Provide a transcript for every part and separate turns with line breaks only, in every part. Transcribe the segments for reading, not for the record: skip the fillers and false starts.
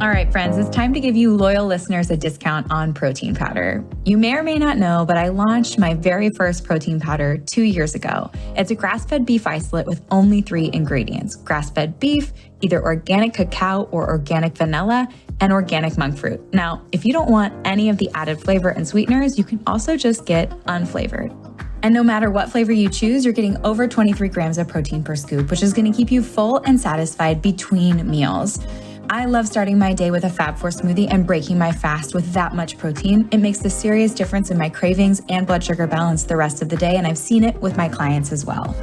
All right, friends, it's time to give you loyal listeners a discount on protein powder. You may or may not know, but I launched my very first protein powder 2 years ago. It's a grass-fed beef isolate with only 3 ingredients: grass-fed beef, either organic cacao or organic vanilla, and organic monk fruit. Now, if you don't want any of the added flavor and sweeteners, you can also just get unflavored. And no matter what flavor you choose, you're getting over 23 grams of protein per scoop, which is going to keep you full and satisfied between meals. I love starting my day with a Fab4 smoothie and breaking my fast with that much protein. It makes a serious difference in my cravings and blood sugar balance the rest of the day, and I've seen it with my clients as well.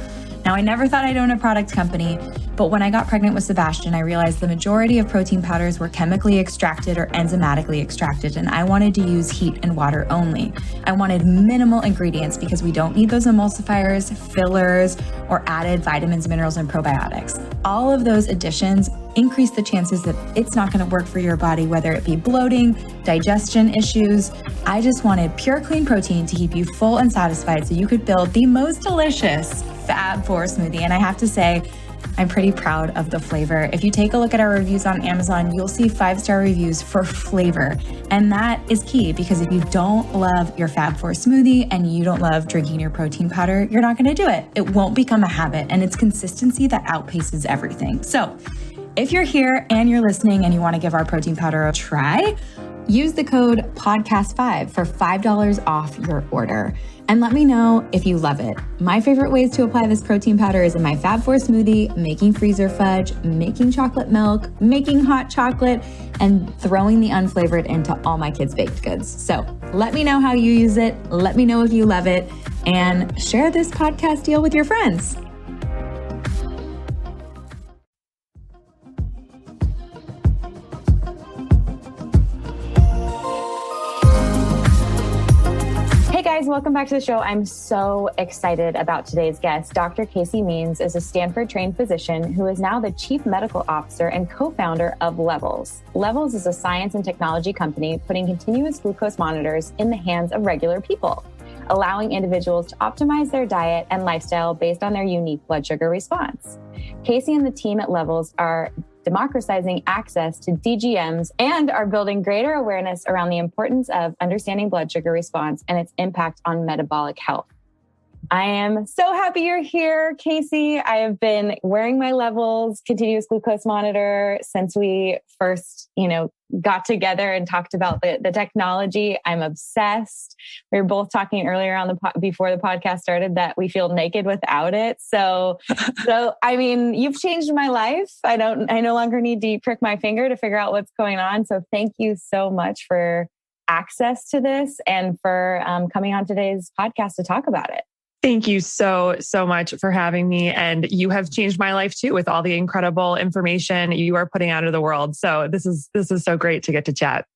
Now, I never thought I'd own a product company, but when I got pregnant with Sebastian, I realized the majority of protein powders were chemically extracted or enzymatically extracted, and I wanted to use heat and water only. I wanted minimal ingredients because we don't need those emulsifiers, fillers, or added vitamins, minerals, and probiotics. All of those additions increase the chances that it's not going to work for your body, whether it be bloating, digestion issues. I just wanted pure, clean protein to keep you full and satisfied so you could build the most delicious Fab4 smoothie. And I have to say, I'm pretty proud of the flavor. If you take a look at our reviews on Amazon, you'll see 5-star reviews for flavor. And that is key, because if you don't love your Fab4 smoothie and you don't love drinking your protein powder, you're not going to do it. It won't become a habit, and it's consistency that outpaces everything. So if you're here and you're listening and you want to give our protein powder a try, use the code podcast5 for $5 off your order. And let me know if you love it. My favorite ways to apply this protein powder is in my Fab4 smoothie, making freezer fudge, making chocolate milk, making hot chocolate, and throwing the unflavored into all my kids' baked goods. So let me know how you use it. Let me know if you love it, and share this podcast deal with your friends. Guys, welcome back to the show. I'm so excited about today's guest. Dr. Casey Means is a Stanford-trained physician who is now the Chief Medical Officer and co-founder of Levels. Levels is a science and technology company putting continuous glucose monitors in the hands of regular people, allowing individuals to optimize their diet and lifestyle based on their unique blood sugar response. Casey and the team at Levels are democratizing access to DGMs and are building greater awareness around the importance of understanding blood sugar response and its impact on metabolic health. I am so happy you're here, Casey. I have been wearing my Levels continuous glucose monitor since we first, got together and talked about the technology. I'm obsessed. We were both talking earlier on before the podcast started that we feel naked without it. So I mean, you've changed my life. I no longer need to prick my finger to figure out what's going on. So thank you so much for access to this and for coming on today's podcast to talk about it.
Thank you so much for having me. And you have changed my life too with all the incredible information you are putting out of the world. So this is so great to get to chat.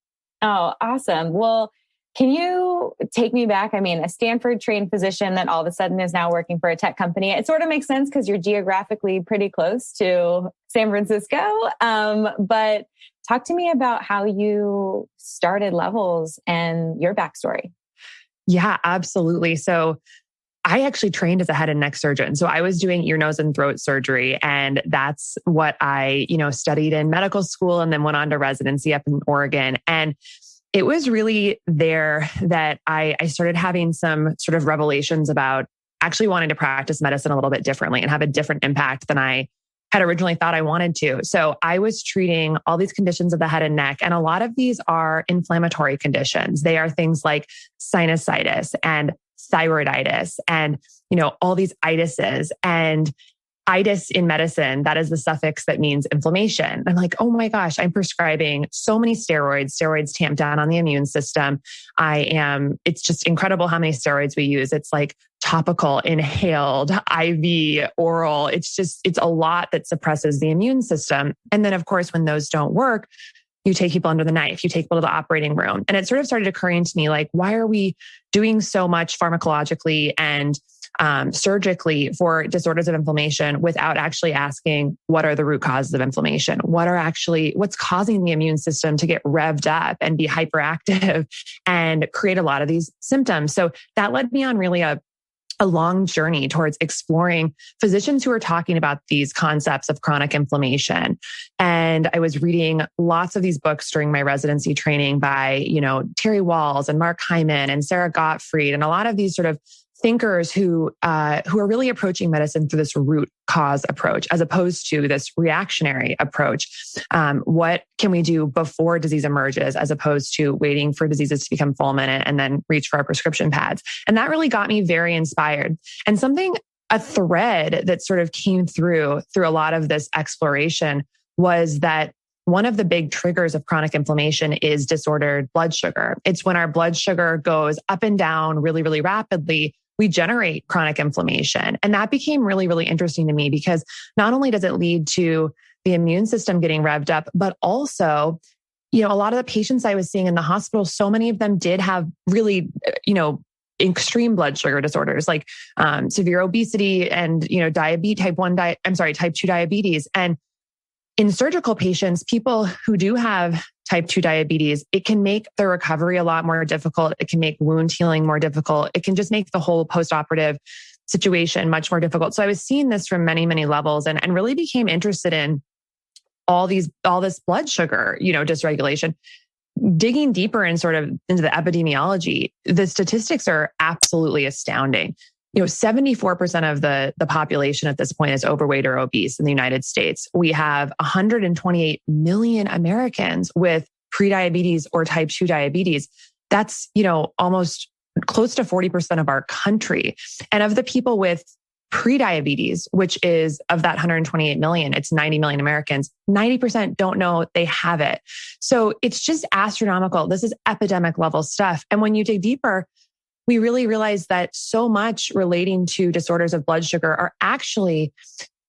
Oh, awesome. Well, can you take me back? I mean, a Stanford-trained physician that all of a sudden is now working for a tech company. It sort of makes sense because you're geographically pretty close to San Francisco. But talk to me about how you started Levels and your backstory.
Yeah, absolutely. So I actually trained as a head and neck surgeon. So I was doing ear, nose, and throat surgery. And that's what I, studied in medical school and then went on to residency up in Oregon. And it was really there that I started having some sort of revelations about actually wanting to practice medicine a little bit differently and have a different impact than I had originally thought I wanted to. So I was treating all these conditions of the head and neck. And a lot of these are inflammatory conditions. They are things like sinusitis and thyroiditis and, all these itises. And itis in medicine, that is the suffix that means inflammation. I'm like, oh my gosh, I'm prescribing so many steroids. Steroids tamp down on the immune system. It's just incredible how many steroids we use. It's like topical, inhaled, IV, oral. It's a lot that suppresses the immune system. And then of course, when those don't work, you take people under the knife, you take people to the operating room. And it sort of started occurring to me, like, why are we doing so much pharmacologically and surgically for disorders of inflammation without actually asking what are the root causes of inflammation? What's causing the immune system to get revved up and be hyperactive and create a lot of these symptoms? So that led me on really a a long journey towards exploring physicians who are talking about these concepts of chronic inflammation. And I was reading lots of these books during my residency training by, Terry Walls and Mark Hyman and Sarah Gottfried, and a lot of these sort of thinkers who are really approaching medicine through this root cause approach, as opposed to this reactionary approach. What can we do before disease emerges, as opposed to waiting for diseases to become fulminant and then reach for our prescription pads? And that really got me very inspired. And a thread that sort of came through a lot of this exploration was that one of the big triggers of chronic inflammation is disordered blood sugar. It's when our blood sugar goes up and down really, really rapidly, we generate chronic inflammation. And that became really, really interesting to me, because not only does it lead to the immune system getting revved up, but also, a lot of the patients I was seeing in the hospital, so many of them did have really, extreme blood sugar disorders like severe obesity and, diabetes, type 2 diabetes. And in surgical patients, people who do have type 2 diabetes, it can make the recovery a lot more difficult. It can make wound healing more difficult. It can just make the whole postoperative situation much more difficult. So I was seeing this from many, many levels, and really became interested in all this blood sugar, dysregulation. Digging deeper and sort of into the epidemiology, the statistics are absolutely astounding. 74% of the population at this point is overweight or obese in the United States. We have 128 million Americans with prediabetes or type 2 diabetes. That's, almost close to 40% of our country. And of the people with prediabetes, which is of that 128 million, it's 90 million Americans, 90% don't know they have it. So it's just astronomical. This is epidemic level stuff. And when you dig deeper, we really realize that so much relating to disorders of blood sugar are actually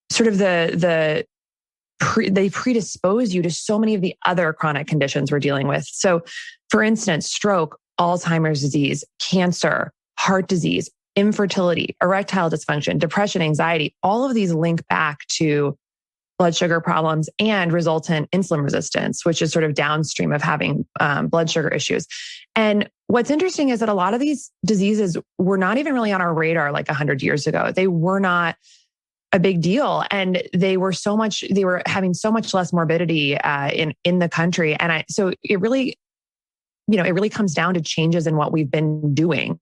sort of they predispose you to so many of the other chronic conditions we're dealing with. So for instance, stroke, Alzheimer's disease, cancer, heart disease, infertility, erectile dysfunction, depression, anxiety, all of these link back to blood sugar problems and resultant insulin resistance, which is sort of downstream of having blood sugar issues. And what's interesting is that a lot of these diseases were not even really on our radar like 100 years ago. They were not a big deal. And they were having so much less morbidity in the country. And so it really comes down to changes in what we've been doing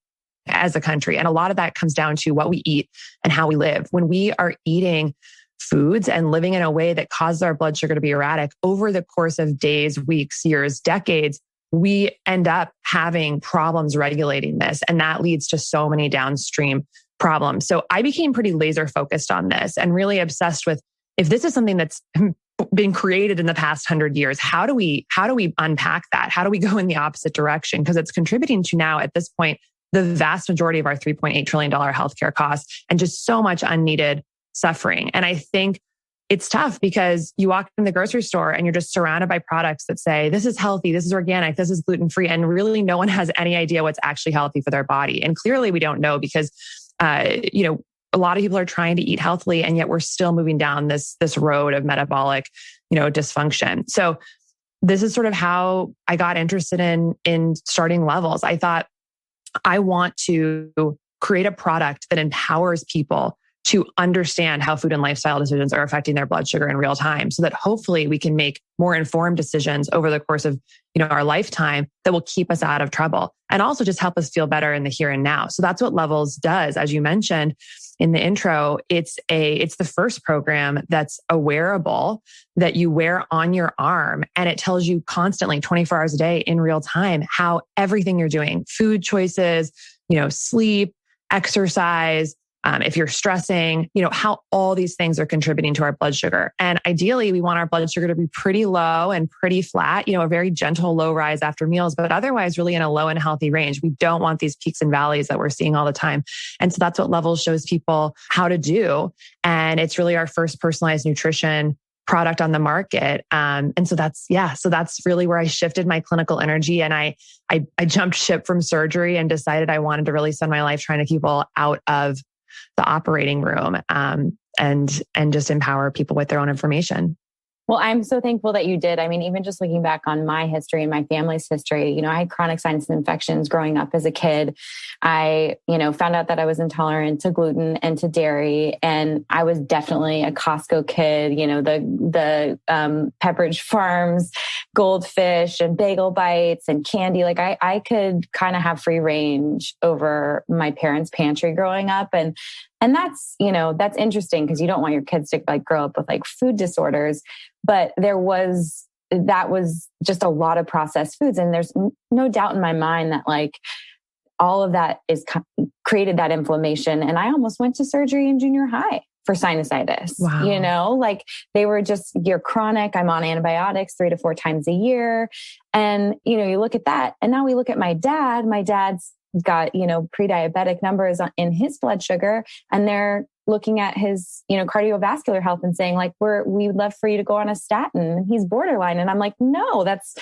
as a country. And a lot of that comes down to what we eat and how we live. When we are eating foods and living in a way that causes our blood sugar to be erratic over the course of days, weeks, years, decades, we end up having problems regulating this. And that leads to so many downstream problems. So I became pretty laser focused on this and really obsessed with, if this is something that's been created in the past 100 years, how do we unpack that? How do we go in the opposite direction? Because it's contributing to now at this point, the vast majority of our $3.8 trillion healthcare costs and just so much unneeded suffering. And I think it's tough because you walk in the grocery store and you're just surrounded by products that say, this is healthy, this is organic, this is gluten-free. And really no one has any idea what's actually healthy for their body. And clearly we don't know because, a lot of people are trying to eat healthily and yet we're still moving down this road of metabolic, dysfunction. So this is sort of how I got interested in starting Levels. I thought I want to create a product that empowers people to understand how food and lifestyle decisions are affecting their blood sugar in real time, so that hopefully we can make more informed decisions over the course of, our lifetime that will keep us out of trouble and also just help us feel better in the here and now. So that's what Levels does. As you mentioned in the intro, it's the first program that's a wearable that you wear on your arm, and it tells you constantly 24 hours a day in real time how everything you're doing, food choices, sleep, exercise, if you're stressing, how all these things are contributing to our blood sugar. And ideally, we want our blood sugar to be pretty low and pretty flat, a very gentle low rise after meals, but otherwise really in a low and healthy range. We don't want these peaks and valleys that we're seeing all the time. And so that's what Levels shows people how to do. And it's really our first personalized nutrition product on the market. And so that's really where I shifted my clinical energy. And I jumped ship from surgery and decided I wanted to really spend my life trying to keep people out of the operating room, and just empower people with their own information.
Well, I'm so thankful that you did. I mean, even just looking back on my history and my family's history, I had chronic sinus infections growing up as a kid. I, found out that I was intolerant to gluten and to dairy. And I was definitely a Costco kid, the Pepperidge Farms, goldfish and bagel bites and candy. Like I could kind of have free range over my parents' pantry growing up. And that's, that's interesting because you don't want your kids to grow up with food disorders, but that was just a lot of processed foods. And there's no doubt in my mind that all of that is created that inflammation. And I almost went to surgery in junior high for sinusitis.
Wow.
They were just, you're chronic. I'm on antibiotics 3 to 4 times a year. And, you look at that. And now we look at my dad. My dad's got, pre-diabetic numbers in his blood sugar, and they're looking at his, cardiovascular health and saying we would love for you to go on a statin. He's borderline. And I'm like, no, that's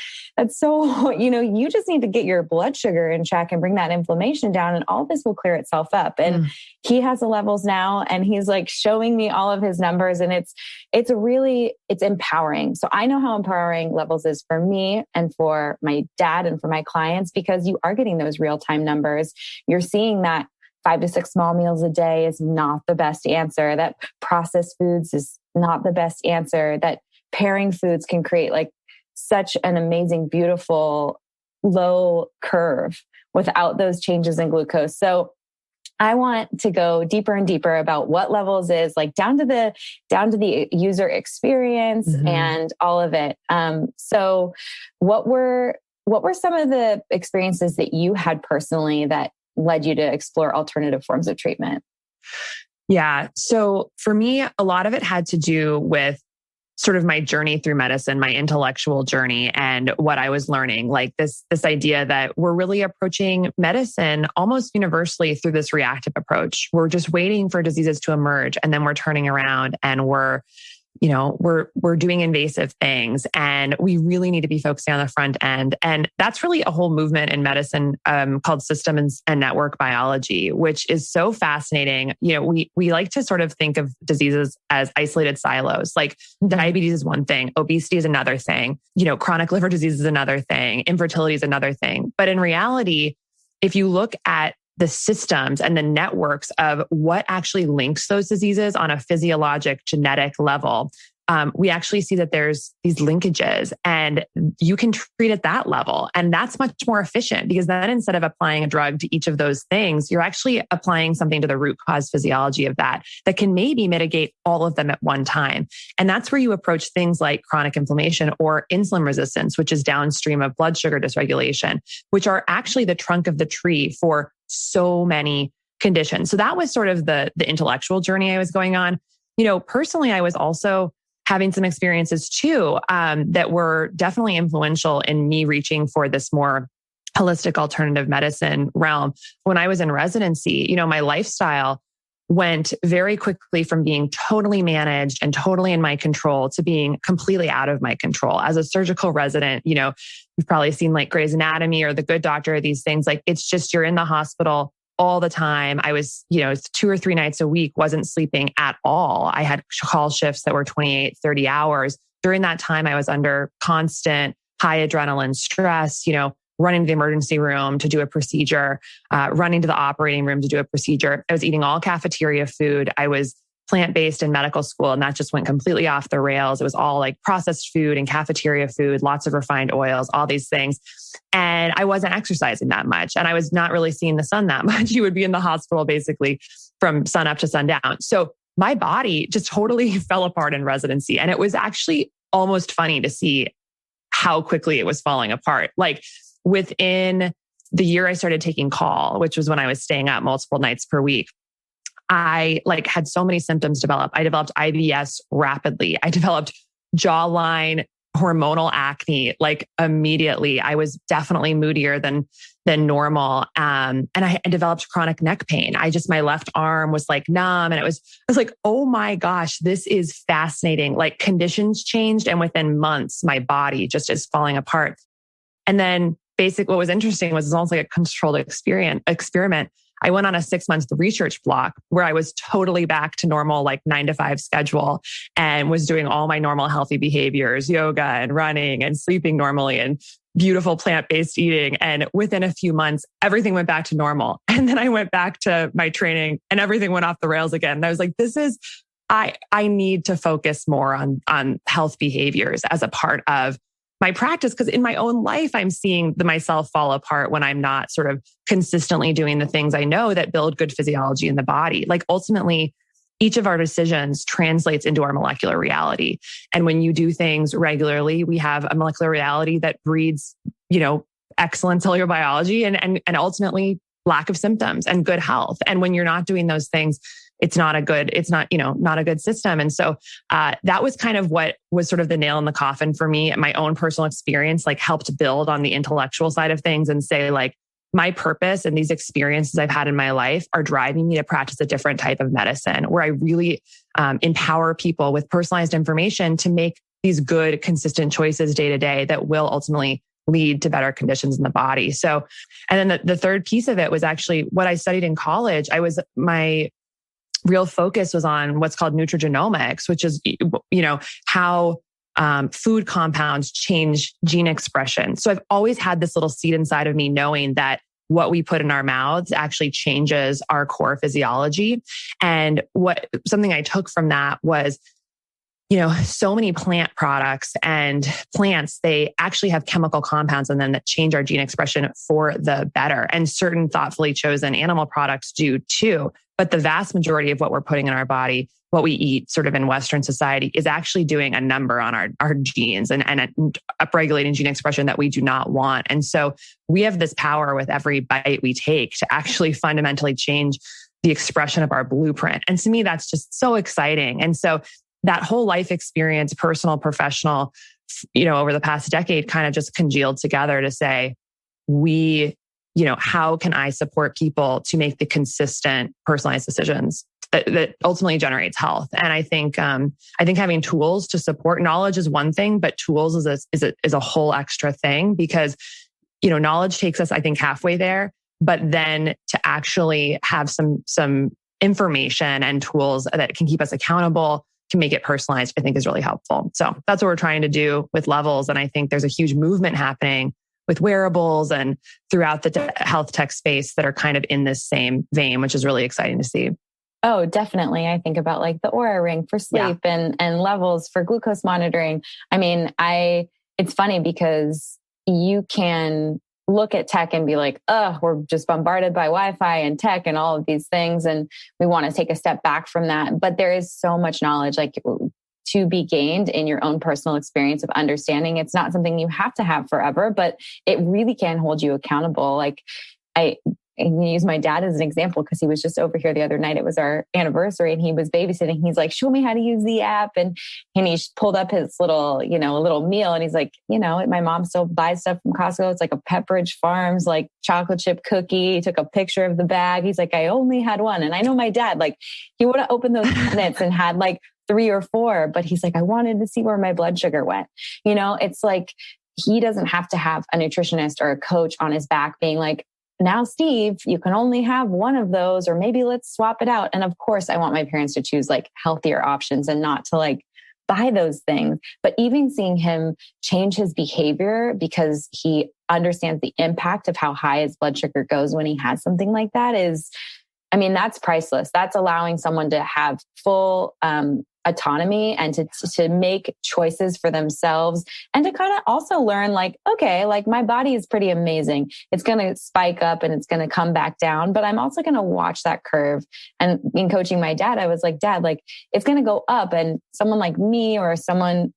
so, you just need to get your blood sugar in check and bring that inflammation down, and all this will clear itself up. And he has the levels now, and he's showing me all of his numbers, and it's empowering. So I know how empowering levels is for me and for my dad and for my clients, because you are getting those real-time numbers. You're seeing that 5 to 6 small meals a day is not the best answer. That processed foods is not the best answer. That pairing foods can create such an amazing, beautiful low curve without those changes in glucose. So I want to go deeper and deeper about what levels is, down to the user experience and all of it. So what were some of the experiences that you had personally that led you to explore alternative forms of treatment?
Yeah. So for me, a lot of it had to do with sort of my journey through medicine, my intellectual journey, and what I was learning. This idea that we're really approaching medicine almost universally through this reactive approach. We're just waiting for diseases to emerge, and then we're turning around and we're doing invasive things, and we really need to be focusing on the front end. And that's really a whole movement in medicine called systems and network biology, which is so fascinating. We like to sort of think of diseases as isolated silos. Diabetes is one thing, obesity is another thing, chronic liver disease is another thing, infertility is another thing. But in reality, if you look at the systems and the networks of what actually links those diseases on a physiologic, genetic level, we actually see that there's these linkages, and you can treat at that level. And that's much more efficient, because then instead of applying a drug to each of those things, you're actually applying something to the root cause physiology of that can maybe mitigate all of them at one time. And that's where you approach things like chronic inflammation or insulin resistance, which is downstream of blood sugar dysregulation, which are actually the trunk of the tree for so many conditions. So that was sort of the intellectual journey I was going on. Personally, I was also having some experiences too, that were definitely influential in me reaching for this more holistic alternative medicine realm. When I was in residency, my lifestyle went very quickly from being totally managed and totally in my control to being completely out of my control. As a surgical resident, you've probably seen Grey's Anatomy or The Good Doctor, these things. It's just, you're in the hospital all the time. I was, 2 or 3 nights a week, wasn't sleeping at all. I had call shifts that were 28, 30 hours. During that time, I was under constant high adrenaline stress, running to the emergency room to do a procedure, running to the operating room to do a procedure. I was eating all cafeteria food. I was plant-based in medical school, and that just went completely off the rails. It was all processed food and cafeteria food, lots of refined oils, all these things. And I wasn't exercising that much, and I was not really seeing the sun that much. You would be in the hospital basically from sun up to sundown. So my body just totally fell apart in residency. And it was actually almost funny to see how quickly it was falling apart. Within the year I started taking call, which was when I was staying up multiple nights per week, I had so many symptoms develop. I developed IBS rapidly. I developed jawline, hormonal acne, immediately. I was definitely moodier than normal. And I developed chronic neck pain. My left arm was numb, and I was oh my gosh, this is fascinating. Conditions changed, and within months, my body just is falling apart. And then what was interesting was it's almost like a controlled experiment. I went on a 6-month research block where I was totally back to normal, like 9 to 5 schedule, and was doing all my normal healthy behaviors, yoga and running and sleeping normally and beautiful plant-based eating. And within a few months, everything went back to normal. And then I went back to my training and everything went off the rails again. And I was like, I need to focus more on health behaviors as a part of my practice. Because in my own life, I'm seeing myself fall apart when I'm not sort of consistently doing the things I know that build good physiology in the body. Like ultimately, each of our decisions translates into our molecular reality. And when you do things regularly, we have a molecular reality that breeds, excellent cellular biology and ultimately lack of symptoms and good health. And when you're not doing those things, it's not a good system. And so that was kind of what was sort of the nail in the coffin for me. My own personal experience, like helped build on the intellectual side of things and say like, my purpose and these experiences I've had in my life are driving me to practice a different type of medicine where I really empower people with personalized information to make these good, consistent choices day to day that will ultimately lead to better conditions in the body. So, and then the third piece of it was actually what I studied in college. My real focus was on what's called nutrigenomics, which is, how food compounds change gene expression. So I've always had this little seed inside of me knowing that what we put in our mouths actually changes our core physiology. And something I took from that was, so many plant products and plants, they actually have chemical compounds in them that change our gene expression for the better. And certain thoughtfully chosen animal products do too. But the vast majority of what we're putting in our body, what we eat sort of in Western society, is actually doing a number on our genes and upregulating gene expression that we do not want. And so we have this power with every bite we take to actually fundamentally change the expression of our blueprint. And to me, that's just so exciting. And so that whole life experience, personal, professional, over the past decade kind of just congealed together to say, how can I support people to make the consistent, personalized decisions that ultimately generates health? And I think having tools to support knowledge is one thing, but tools is a whole extra thing because, knowledge takes us, I think, halfway there, but then to actually have some information and tools that can keep us accountable, can make it personalized, I think is really helpful. So that's what we're trying to do with Levels. And I think there's a huge movement happening with wearables and throughout the health tech space that are kind of in this same vein, which is really exciting to see.
Oh, definitely. I think about like the Oura Ring for sleep and Levels for glucose monitoring. I mean, it's funny because you can look at tech and be like, we're just bombarded by Wi-Fi and tech and all of these things. And we want to take a step back from that. But there is so much knowledge to be gained in your own personal experience of understanding. It's not something you have to have forever, but it really can hold you accountable. Like I'm use my dad as an example because he was just over here the other night. It was our anniversary and he was babysitting. He's like, show me how to use the app. And he pulled up his little, a little meal. And he's like, my mom still buys stuff from Costco. It's like a Pepperidge Farms, like chocolate chip cookie. He took a picture of the bag. He's like, I only had one. And I know my dad, like he would have opened those cabinets and had like 3 or 4, but he's like, I wanted to see where my blood sugar went. It's like, he doesn't have to have a nutritionist or a coach on his back being like, now, Steve, you can only have one of those, or maybe let's swap it out. And of course, I want my parents to choose like healthier options and not to like buy those things. But even seeing him change his behavior because he understands the impact of how high his blood sugar goes when he has something like that that's priceless. That's allowing someone to have full autonomy and to make choices for themselves and to kind of also learn like, okay, like my body is pretty amazing. It's going to spike up and it's going to come back down, but I'm also going to watch that curve. And in coaching my dad, I was like, Dad, like it's going to go up, and someone like me or someone,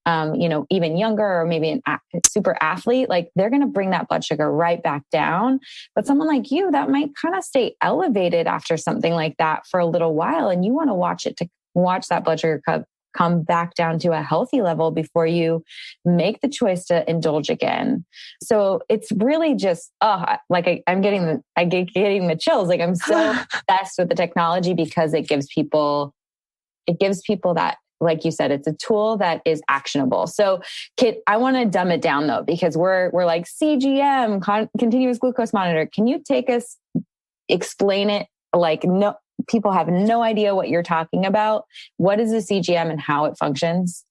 even younger or maybe a super athlete, like they're going to bring that blood sugar right back down. But someone like you, that might kind of stay elevated after something like that for a little while. And you want to watch that blood sugar come back down to a healthy level before you make the choice to indulge again. So it's really just, I'm getting the chills. Like I'm so obsessed with the technology because it gives people that, like you said, it's a tool that is actionable. So Kit, I want to dumb it down though, because we're like CGM, continuous glucose monitor. Can you explain it like no, people have no idea what you're talking about. What is a CGM and how it functions?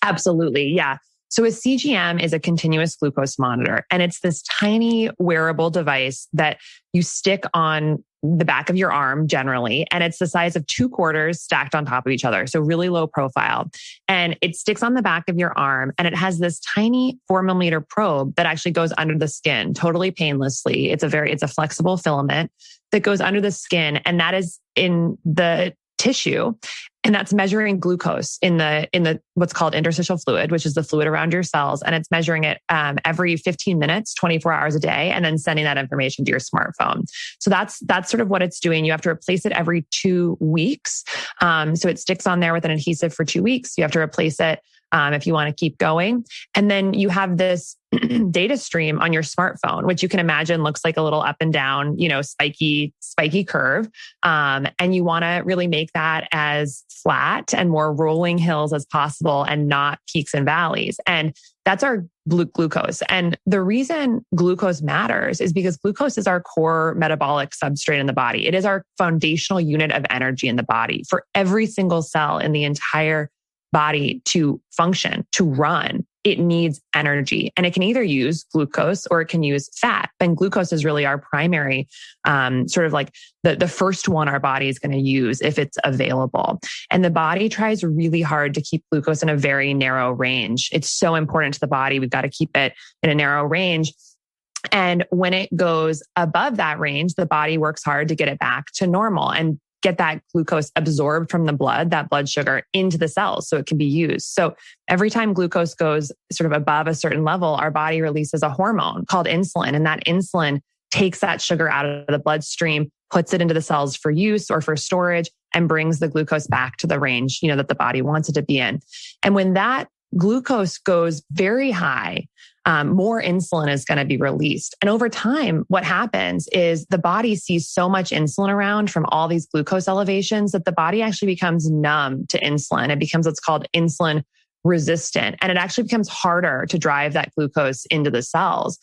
Absolutely. Yeah. So a CGM is a continuous glucose monitor, and it's this tiny wearable device that you stick on the back of your arm generally. And it's the size of 2 quarters stacked on top of each other. So really low profile. And it sticks on the back of your arm, and it has this tiny 4 millimeter probe that actually goes under the skin totally painlessly. It's a flexible filament that goes under the skin, and that is in the tissue. And that's measuring glucose in the what's called interstitial fluid, which is the fluid around your cells. And it's measuring it every 15 minutes, 24 hours a day, and then sending that information to your smartphone. So that's sort of what it's doing. You have to replace it every 2 weeks. So it sticks on there with an adhesive for 2 weeks. You have to replace it if you want to keep going. And then you have this data stream on your smartphone, which you can imagine looks like a little up and down, spiky curve. And you want to really make that as flat and more rolling hills as possible and not peaks and valleys. And that's our glucose. And the reason glucose matters is because glucose is our core metabolic substrate in the body. It is our foundational unit of energy in the body for every single cell in the entire body to function, to run. It needs energy, and it can either use glucose or it can use fat. And glucose is really our primary, sort of like the first one our body is going to use if it's available. And the body tries really hard to keep glucose in a very narrow range. It's so important to the body. We've got to keep it in a narrow range. And when it goes above that range, the body works hard to get it back to normal and get that glucose absorbed from the blood, that blood sugar, into the cells so it can be used. So every time glucose goes sort of above a certain level, our body releases a hormone called insulin. And that insulin takes that sugar out of the bloodstream, puts it into the cells for use or for storage, and brings the glucose back to the range, that the body wants it to be in. And when that glucose goes very high, more insulin is going to be released. And over time, what happens is the body sees so much insulin around from all these glucose elevations that the body actually becomes numb to insulin. It becomes what's called insulin resistant. And it actually becomes harder to drive that glucose into the cells.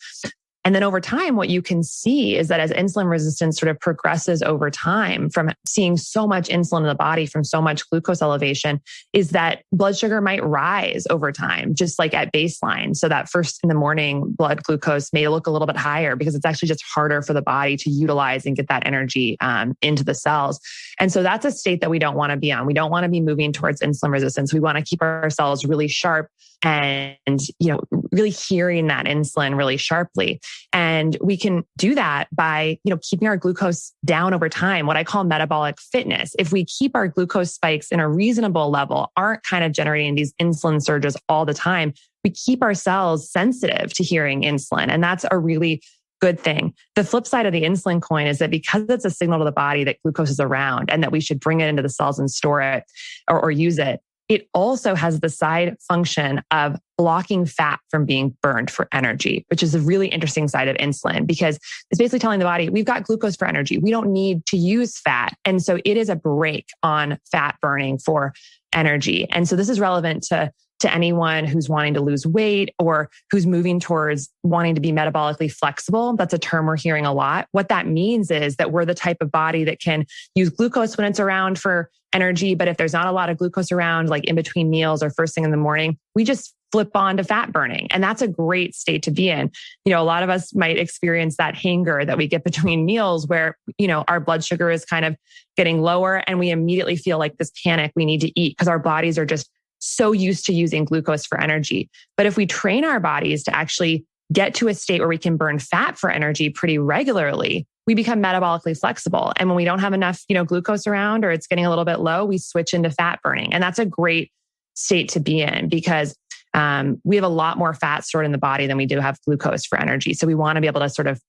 And then over time, what you can see is that as insulin resistance sort of progresses over time from seeing so much insulin in the body from so much glucose elevation, is that blood sugar might rise over time, just like at baseline. So that first in the morning blood glucose may look a little bit higher because it's actually just harder for the body to utilize and get that energy into the cells. And so that's a state that we don't want to be on. We don't want to be moving towards insulin resistance. We want to keep our cells really sharp and, really hearing that insulin really sharply. And we can do that by, keeping our glucose down over time, what I call metabolic fitness. If we keep our glucose spikes in a reasonable level, aren't kind of generating these insulin surges all the time, we keep our cells sensitive to hearing insulin. And that's a really good thing. The flip side of the insulin coin is that because it's a signal to the body that glucose is around and that we should bring it into the cells and store it or use it, it also has the side function of blocking fat from being burned for energy, which is a really interesting side of insulin because it's basically telling the body, we've got glucose for energy. We don't need to use fat. And so it is a brake on fat burning for energy. And so this is relevant to anyone who's wanting to lose weight or who's moving towards wanting to be metabolically flexible. That's a term we're hearing a lot. What that means is that we're the type of body that can use glucose when it's around for energy. But if there's not a lot of glucose around, like in between meals or first thing in the morning, we just flip on to fat burning. And that's a great state to be in. A lot of us might experience that hanger that we get between meals where, our blood sugar is kind of getting lower and we immediately feel like this panic we need to eat because our bodies are just so used to using glucose for energy. But if we train our bodies to actually get to a state where we can burn fat for energy pretty regularly, we become metabolically flexible. And when we don't have enough, glucose around or it's getting a little bit low, we switch into fat burning. And that's a great state to be in because we have a lot more fat stored in the body than we do have glucose for energy. So we want to be able to sort of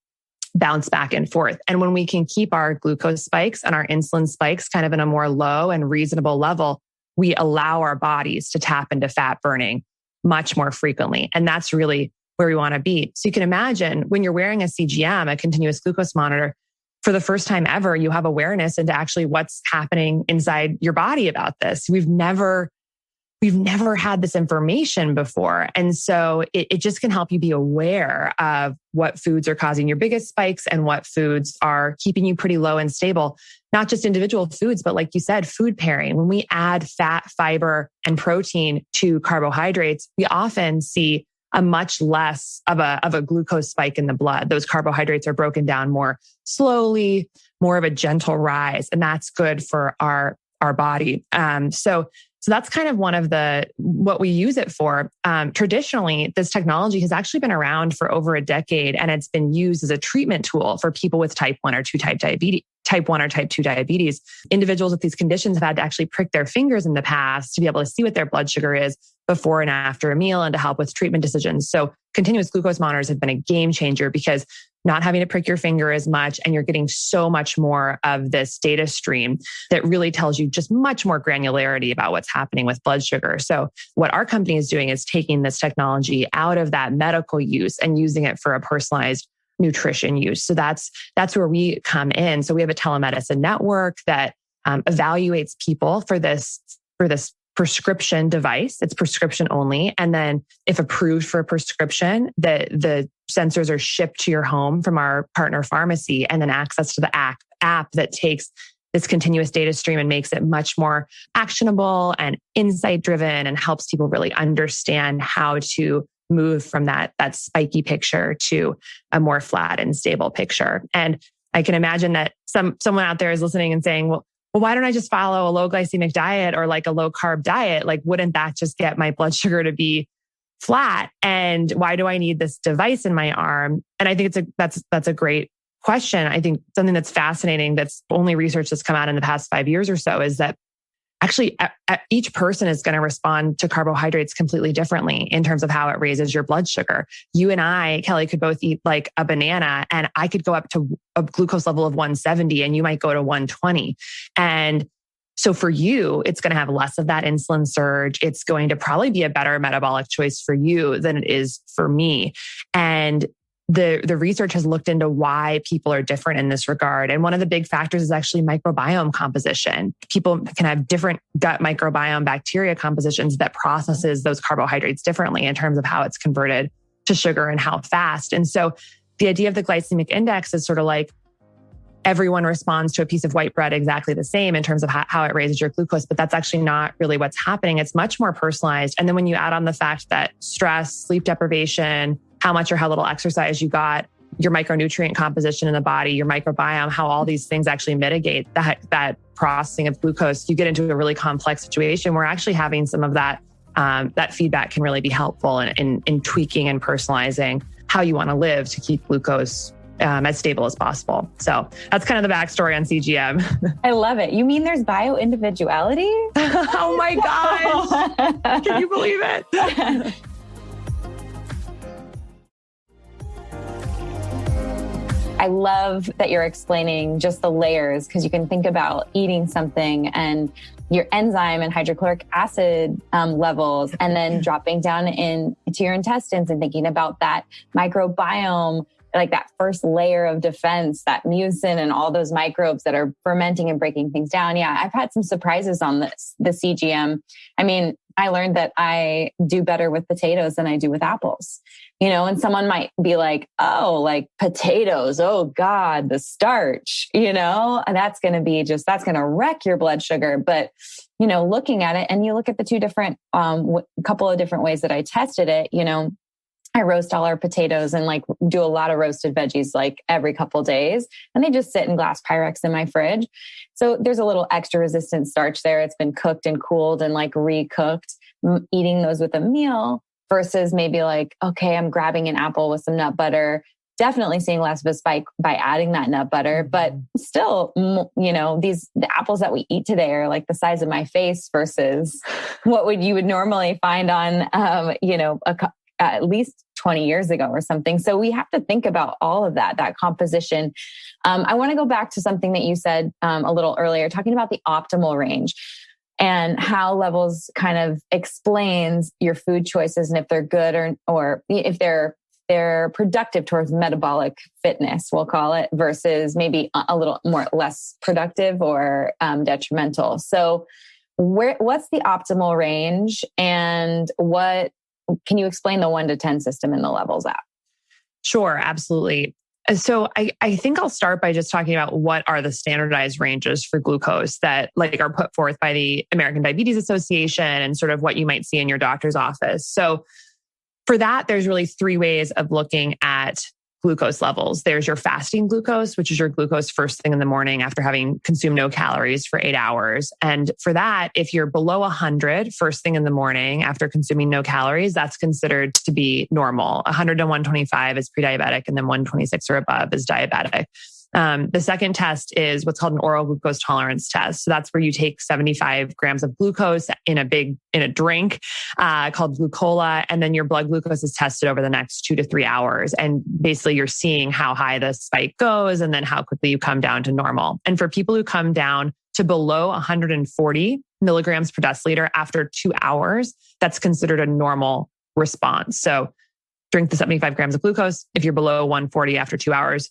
bounce back and forth. And when we can keep our glucose spikes and our insulin spikes kind of in a more low and reasonable level, we allow our bodies to tap into fat burning much more frequently. And that's really where we want to be. So you can imagine when you're wearing a CGM, a continuous glucose monitor, for the first time ever, you have awareness into actually what's happening inside your body about this. We've never we've never had this information before. And so it just can help you be aware of what foods are causing your biggest spikes and what foods are keeping you pretty low and stable. Not just individual foods, but like you said, food pairing. When we add fat, fiber, and protein to carbohydrates, we often see a much less of a glucose spike in the blood. Those carbohydrates are broken down more slowly, more of a gentle rise, and that's good for our body. So that's kind of one of what we use it for. Traditionally, this technology has actually been around for over a decade, and it's been used as a treatment tool for people with type 1 or 2 type 1 or type 2 diabetes. Individuals with these conditions have had to actually prick their fingers in the past to be able to see what their blood sugar is before and after a meal and to help with treatment decisions. So continuous glucose monitors have been a game changer because not having to prick your finger as much, and you're getting so much more of this data stream that really tells you just much more granularity about what's happening with blood sugar. So what our company is doing is taking this technology out of that medical use and using it for a personalized nutrition use. So that's where we come in. So we have a telemedicine network that evaluates people for this prescription device. It's prescription only. And then if approved for a prescription, the sensors are shipped to your home from our partner pharmacy, and then access to the app that takes this continuous data stream and makes it much more actionable and insight driven, and helps people really understand how to move from that spiky picture to a more flat and stable picture. And I can imagine that someone out there is listening and saying, well, why don't I just follow a low glycemic diet or like a low carb diet? Like, wouldn't that just get my blood sugar to be flat? And why do I need this device in my arm? And I think that's a great question. I think something that's fascinating, that's only research that's come out in the past 5 years or so, is that actually each person is going to respond to carbohydrates completely differently in terms of how it raises your blood sugar. You and I, Kelly, could both eat like a banana, and I could go up to a glucose level of 170 and you might go to 120. And so for you, it's going to have less of that insulin surge. It's going to probably be a better metabolic choice for you than it is for me. And the research has looked into why people are different in this regard. And one of the big factors is actually microbiome composition. People can have different gut microbiome bacteria compositions that processes those carbohydrates differently in terms of how it's converted to sugar and how fast. And so the idea of the glycemic index is sort of like everyone responds to a piece of white bread exactly the same in terms of how it raises your glucose, but that's actually not really what's happening. It's much more personalized. And then when you add on the fact that stress, sleep deprivation, how much or how little exercise you got, your micronutrient composition in the body, your microbiome, how all these things actually mitigate that processing of glucose, you get into a really complex situation where actually having some of that feedback can really be helpful in tweaking and personalizing how you want to live to keep glucose as stable as possible. So that's kind of the backstory on CGM.
I love it. You mean there's bio-individuality?
Oh my gosh. Can you believe it?
I love that you're explaining just the layers, because you can think about eating something and your enzyme and hydrochloric acid levels, and then dropping down into your intestines and thinking about that microbiome, like that first layer of defense, that mucin and all those microbes that are fermenting and breaking things down. Yeah, I've had some surprises on the CGM. I mean, I learned that I do better with potatoes than I do with apples. And someone might be like, oh, like potatoes. Oh God, the starch, and that's going to wreck your blood sugar. But, looking at it, and you look at the two different, couple of different ways that I tested it, I roast all our potatoes and like do a lot of roasted veggies like every couple of days, and they just sit in glass Pyrex in my fridge. So there's a little extra resistant starch there. It's been cooked and cooled and like recooked. Eating those with a meal versus maybe like, okay, I'm grabbing an apple with some nut butter, definitely seeing less of a spike by adding that nut butter, but still, the apples that we eat today are like the size of my face versus what you would normally find on, at least 20 years ago or something. So we have to think about all of that composition. I want to go back to something that you said a little earlier, talking about the optimal range and how levels kind of explains your food choices and if they're good or if they're productive towards metabolic fitness, we'll call it, versus maybe a little more less productive or detrimental. So what's the optimal range, and can you explain the 1 to 10 system and the levels out?
Sure, absolutely. So I think I'll start by just talking about what are the standardized ranges for glucose that are put forth by the American Diabetes Association and sort of what you might see in your doctor's office. So for that, there's really 3 ways of looking at glucose levels. There's your fasting glucose, which is your glucose first thing in the morning after having consumed no calories for 8 hours. And for that, if you're below 100 first thing in the morning after consuming no calories, that's considered to be normal. 100 to 125 is pre-diabetic, and then 126 or above is diabetic. The second test is what's called an oral glucose tolerance test. So that's where you take 75 grams of glucose in a drink called glucola, and then your blood glucose is tested over the next 2 to 3 hours. And basically you're seeing how high the spike goes and then how quickly you come down to normal. And for people who come down to below 140 milligrams per deciliter after 2 hours, that's considered a normal response. So drink the 75 grams of glucose. If you're below 140 after 2 hours,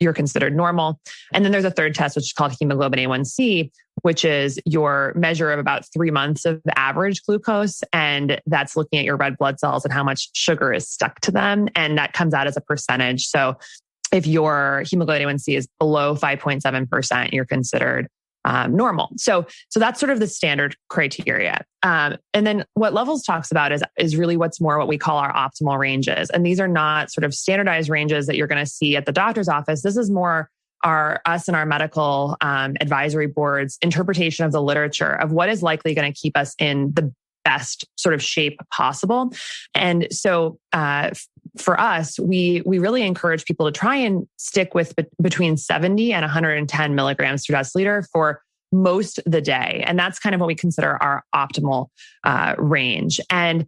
you're considered normal. And then there's a third test, which is called hemoglobin A1C, which is your measure of about 3 months of average glucose. And that's looking at your red blood cells and how much sugar is stuck to them. And that comes out as a percentage. So if your hemoglobin A1C is below 5.7%, you're considered normal. So that's sort of the standard criteria. And then what Levels talks about is really what we call our optimal ranges. And these are not sort of standardized ranges that you're going to see at the doctor's office. This is more us and our medical advisory board's interpretation of the literature of what is likely going to keep us in the best sort of shape possible. And so for us, we really encourage people to try and stick with between 70 and 110 milligrams per deciliter for most of the day. And that's kind of what we consider our optimal range. And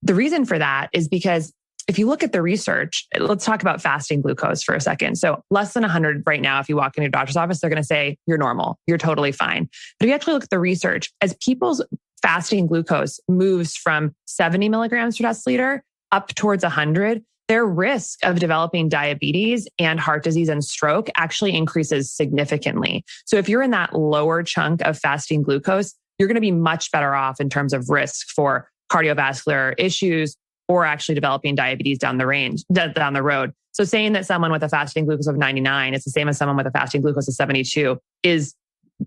the reason for that is because if you look at the research, let's talk about fasting glucose for a second. So less than 100 right now, if you walk into your doctor's office, they're going to say you're normal, you're totally fine. But if you actually look at the research, as people's fasting glucose moves from 70 milligrams per deciliter up towards 100, their risk of developing diabetes and heart disease and stroke actually increases significantly. So if you're in that lower chunk of fasting glucose, you're going to be much better off in terms of risk for cardiovascular issues or actually developing diabetes down the road. So saying that someone with a fasting glucose of 99 is the same as someone with a fasting glucose of 72 is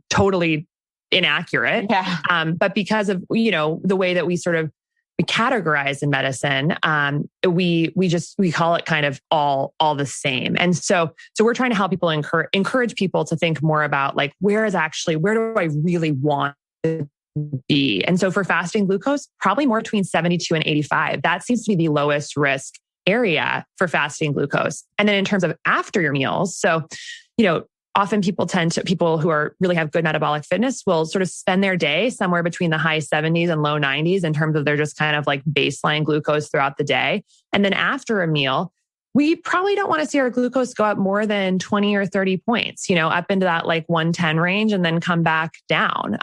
totally inaccurate.
Yeah.
But because of, the way that we categorize in medicine, we call it kind of all the same. And so we're trying to help people encourage people to think more about where do I really want to be? And so for fasting glucose, probably more between 72 and 85. That seems to be the lowest risk area for fasting glucose. And then in terms of after your meals, so, often people who really have good metabolic fitness will sort of spend their day somewhere between the high 70s and low 90s in terms of their just kind of baseline glucose throughout the day. And then after a meal, we probably don't want to see our glucose go up more than 20 or 30 points, up into that 110 range and then come back down.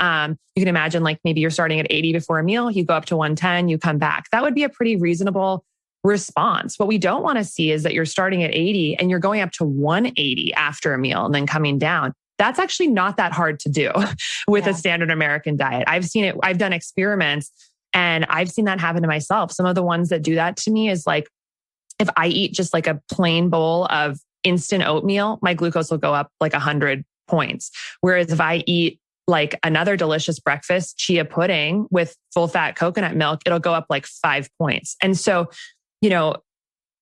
You can imagine maybe you're starting at 80 before a meal, you go up to 110, you come back. That would be a pretty reasonable response. What we don't want to see is that you're starting at 80 and you're going up to 180 after a meal and then coming down. That's actually not that hard to do with a standard American diet. I've seen it. I've done experiments and I've seen that happen to myself. Some of the ones that do that to me is if I eat just a plain bowl of instant oatmeal, my glucose will go up 100 points. Whereas if I eat another delicious breakfast, chia pudding with full fat coconut milk, it'll go up 5 points. And so,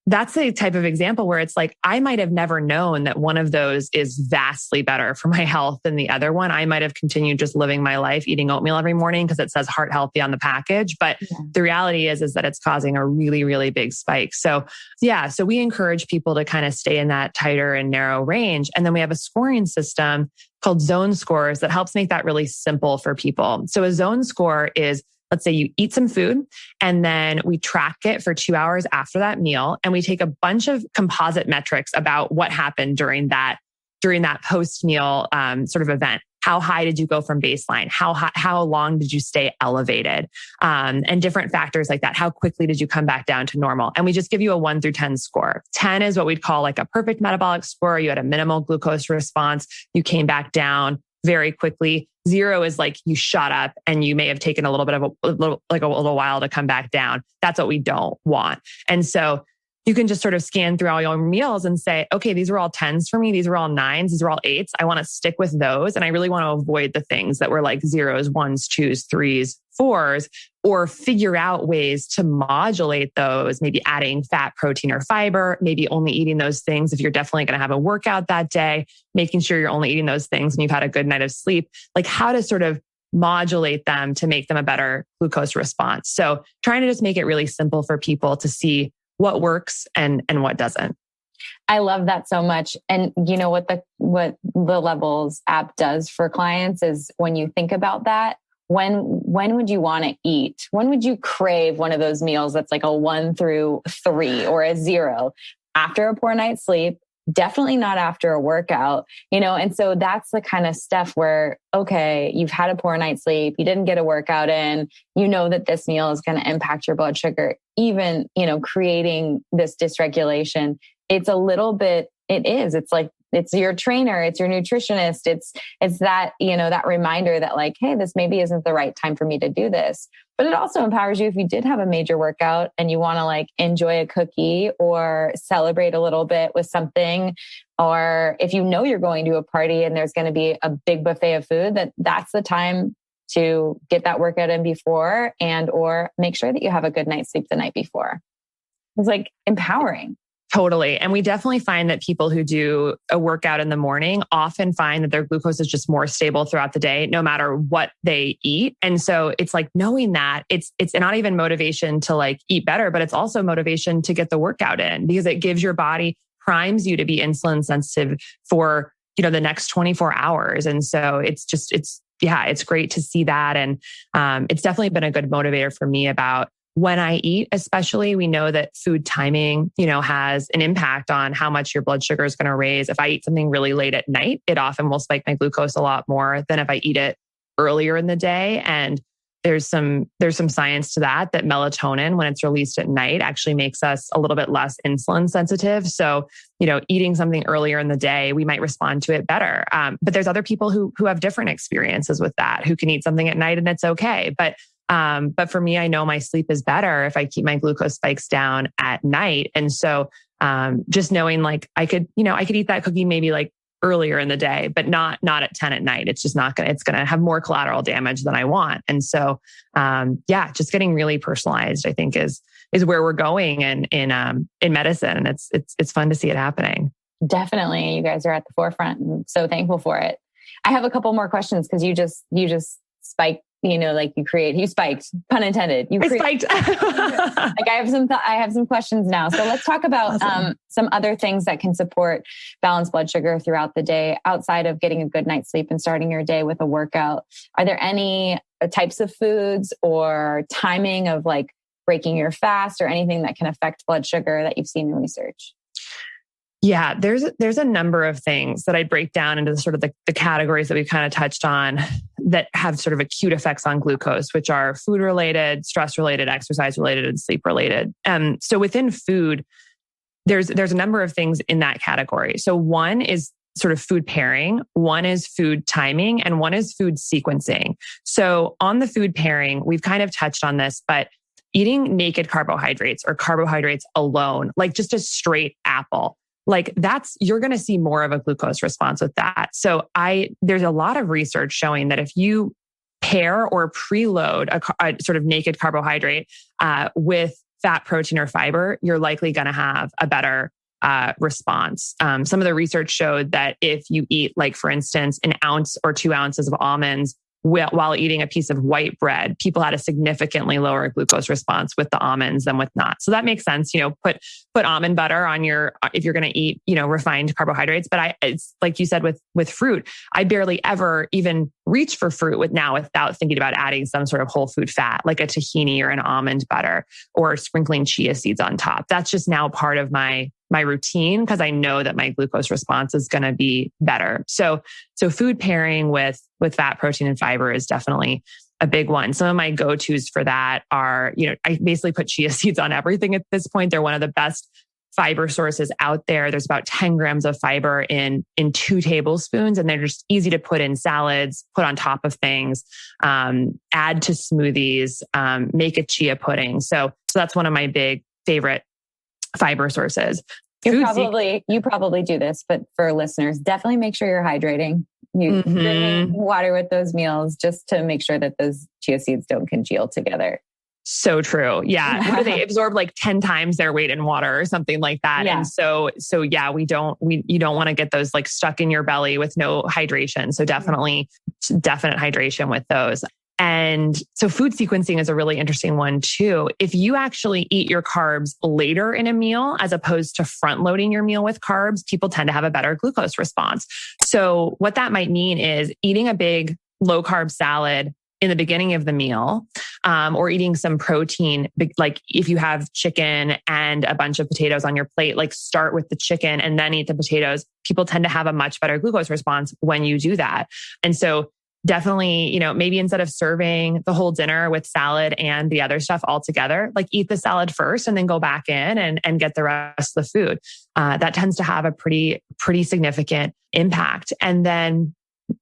that's a type of example where it's I might have never known that one of those is vastly better for my health than the other one. I might have continued just living my life eating oatmeal every morning because it says heart healthy on the package. But the reality is that it's causing a really, really big spike. So we encourage people to kind of stay in that tighter and narrow range. And then we have a scoring system called zone scores that helps make that really simple for people. So a zone score is, let's say you eat some food and then we track it for 2 hours after that meal. And we take a bunch of composite metrics about what happened during that post-meal sort of event. How high did you go from baseline? How long did you stay elevated? And different factors like that. How quickly did you come back down to normal? And we just give you a 1 through 10 score. 10 is what we'd call a perfect metabolic score. You had a minimal glucose response. You came back down. very quickly. 0 is like you shot up and you may have taken a little bit of a little while to come back down. That's what we don't want. And so you can just sort of scan through all your meals and say, okay, these are all 10s for me. These are all 9s. These are all 8s. I want to stick with those. And I really want to avoid the things that were like 0s, 1s, 2s, 3s, 4s, or figure out ways to modulate those, maybe adding fat, protein, or fiber, maybe only eating those things if you're definitely going to have a workout that day, making sure you're only eating those things when you've had a good night of sleep, like how to sort of modulate them to make them a better glucose response. So trying to just make it really simple for people to see what works and what doesn't.
I love that so much. And you know what the Levels app does for clients is when you think about that, when would you want to eat? When would you crave one of those meals that's like a 1 through 3 or a 0? After a poor night's sleep, definitely not after a workout, and so that's the kind of stuff where, okay, you've had a poor night's sleep, you didn't get a workout in, that this meal is going to impact your blood sugar, even, creating this dysregulation. It's like, it's your trainer, it's your nutritionist. It's that, that reminder that like, hey, this maybe isn't the right time for me to do this. But it also empowers you if you did have a major workout and you want to like enjoy a cookie or celebrate a little bit with something, or if you're going to a party and there's going to be a big buffet of food, that's the time to get that workout in before or make sure that you have a good night's sleep the night before. It's like empowering.
Totally. And we definitely find that people who do a workout in the morning often find that their glucose is just more stable throughout the day, no matter what they eat. And so it's like knowing that it's not even motivation to like eat better, but it's also motivation to get the workout in because it gives your body, primes you to be insulin sensitive for, the next 24 hours. And so it's great to see that. And it's definitely been a good motivator for me about when I eat, especially. We know that food timing, has an impact on how much your blood sugar is going to raise. If I eat something really late at night, it often will spike my glucose a lot more than if I eat it earlier in the day. And there's some science to that melatonin, when it's released at night, actually makes us a little bit less insulin sensitive. So, eating something earlier in the day, we might respond to it better. But there's other people who have different experiences with that, who can eat something at night and it's okay. But for me, I know my sleep is better if I keep my glucose spikes down at night. And so, just knowing like I could eat that cookie maybe like earlier in the day, but not at 10 at night. It's just it's going to have more collateral damage than I want. And so, just getting really personalized, I think is where we're going in medicine. And it's fun to see it happening.
Definitely. You guys are at the forefront. I'm so thankful for it. I have a couple more questions because you just spiked. You spiked, pun intended. I spiked. I have some questions now. So let's talk about some other things that can support balanced blood sugar throughout the day outside of getting a good night's sleep and starting your day with a workout. Are there any types of foods or timing of like breaking your fast or anything that can affect blood sugar that you've seen in research?
Yeah, there's a number of things that I'd break down into sort of the categories that we've kind of touched on that have sort of acute effects on glucose, which are food related, stress related, exercise related, and sleep related. So within food, there's a number of things in that category. So one is sort of food pairing, one is food timing, and one is food sequencing. So on the food pairing, we've kind of touched on this, but eating naked carbohydrates or carbohydrates alone, like just a straight apple, like you're going to see more of a glucose response with that. So there's a lot of research showing that if you pair or preload a sort of naked carbohydrate with fat, protein, or fiber, you're likely going to have a better response. Some of the research showed that if you eat, like for instance, 1 ounce or 2 ounces of almonds while eating a piece of white bread, people had a significantly lower glucose response with the almonds than with not. So that makes sense. Put almond butter on if you're going to eat, refined carbohydrates. But it's like you said with fruit, I barely ever even reach for fruit without thinking about adding some sort of whole food fat, like a tahini or an almond butter, or sprinkling chia seeds on top. That's just now part of my routine because I know that my glucose response is going to be better. So food pairing with fat, protein, and fiber is definitely a big one. Some of my go-tos for that are, I basically put chia seeds on everything at this point. They're one of the best fiber sources out there. There's about 10 grams of fiber in 2 tablespoons, and they're just easy to put in salads, put on top of things, add to smoothies, make a chia pudding. So that's one of my big favorite fiber sources.
You probably do this, but for listeners, definitely make sure you're hydrating. You drinking water with those meals just to make sure that those chia seeds don't congeal together.
So true. Yeah. What do they absorb, like 10 times their weight in water or something like that?
Yeah.
And so yeah, you don't want to get those like stuck in your belly with no hydration. So definite hydration with those. And so food sequencing is a really interesting one too. If you actually eat your carbs later in a meal, as opposed to front loading your meal with carbs, people tend to have a better glucose response. So what that might mean is eating a big low carb salad in the beginning of the meal, or eating some protein, like if you have chicken and a bunch of potatoes on your plate, like start with the chicken and then eat the potatoes. People tend to have a much better glucose response when you do that. And so definitely, maybe instead of serving the whole dinner with salad and the other stuff all together, like eat the salad first and then go back in and get the rest of the food. That tends to have a pretty significant impact. And then